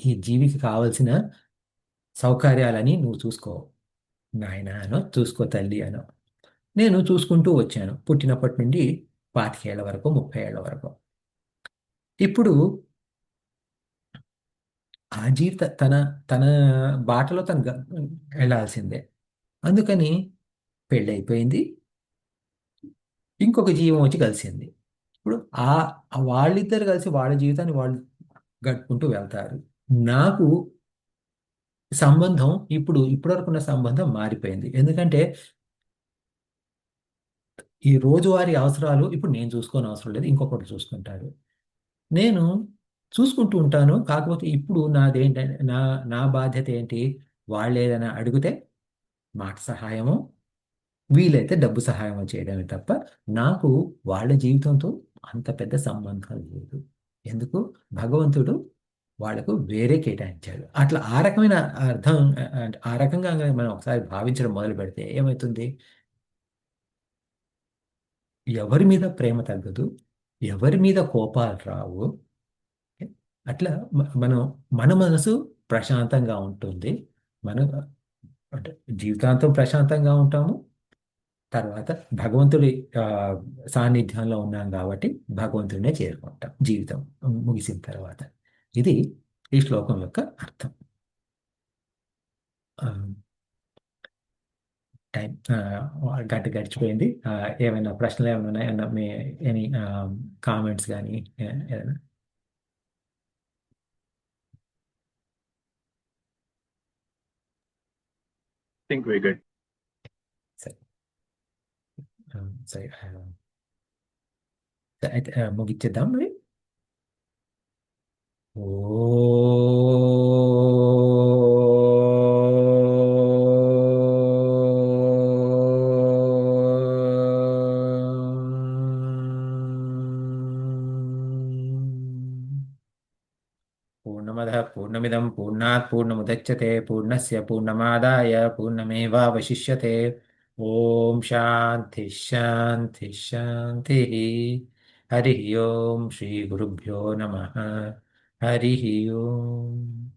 ఈ జీవికి కావలసిన సౌకర్యాలని నువ్వు చూసుకో నాయన అనో, చూసుకో తల్లి అనో. నేను చూసుకుంటూ వచ్చాను పుట్టినప్పటి నుండి 25 ఏళ్ల వరకు 30 ఏళ్ల వరకు. ఇప్పుడు ఆ జీవిత తన తన బాటలో తను వెళ్ళాల్సిందే. అందుకని పెళ్ళైపోయింది, ఇంకొక జీవం వచ్చి కలిసింది. ఇప్పుడు ఆ వాళ్ళిద్దరు కలిసి వాళ్ళ జీవితాన్ని వాళ్ళు గడుపుకుంటూ వెళ్తారు. నాకు సంబంధం ఇప్పటివరకు ఉన్న సంబంధం మారిపోయింది. ఎందుకంటే ఈ రోజువారీ అవసరాలు ఇప్పుడు నేను చూసుకోని అవసరం లేదు, ఇంకొకటి చూసుకుంటాడు. నేను చూసుకుంటూ ఉంటాను. కాకపోతే ఇప్పుడు నాదేంటంటే నా బాధ్యత ఏంటి? వాళ్ళు ఏదైనా అడిగితే మాట సహాయము, వీలైతే డబ్బు సహాయం చేయడమే తప్ప నాకు వాళ్ళ జీవితంతో అంత పెద్ద సంబంధం లేదు. ఎందుకు? భగవంతుడు వాళ్లకు వేరే కేటాయించాడు. అట్లా ఆ రకమైన అర్థం ఆ రకంగా మనం ఒకసారి భావించడం మొదలు పెడితే ఏమవుతుంది? ఎవరి మీద ప్రేమ తగ్గదు, ఎవరి మీద కోపాలు రావు. అట్లా మనం మన మనసు ప్రశాంతంగా ఉంటుంది. మనం అంటే జీవితాంతం ప్రశాంతంగా ఉంటాము. తర్వాత భగవంతుడి ఆ, సాన్నిధ్యంలో ఉన్నాం కాబట్టి భగవంతుడినే చేరుకుంటాం జీవితం ముగిసిన తర్వాత. ఇది ఈ శ్లోకం యొక్క అర్థం. ఆ, టైం గంట గడిచిపోయింది. ఏమైనా ప్రశ్నలు ఏమైనా ఉన్నాయా? మీ ఎనీ కామెంట్స్ కానీ ఏదైనా? Think we're good. సరే సరే అయితే ముగిచ్చేద్దాం మరి. పూర్ణమదః పూర్ణమిదం పూర్ణాత్ పూర్ణముదచ్యతే పూర్ణస్య పూర్ణమాదాయ పూర్ణమేవావశిష్యతే. ఓం శాంతి శాంతి శాంతి. హరి ఓం శ్రీ గురుభ్యో నమః. హరి ఓం.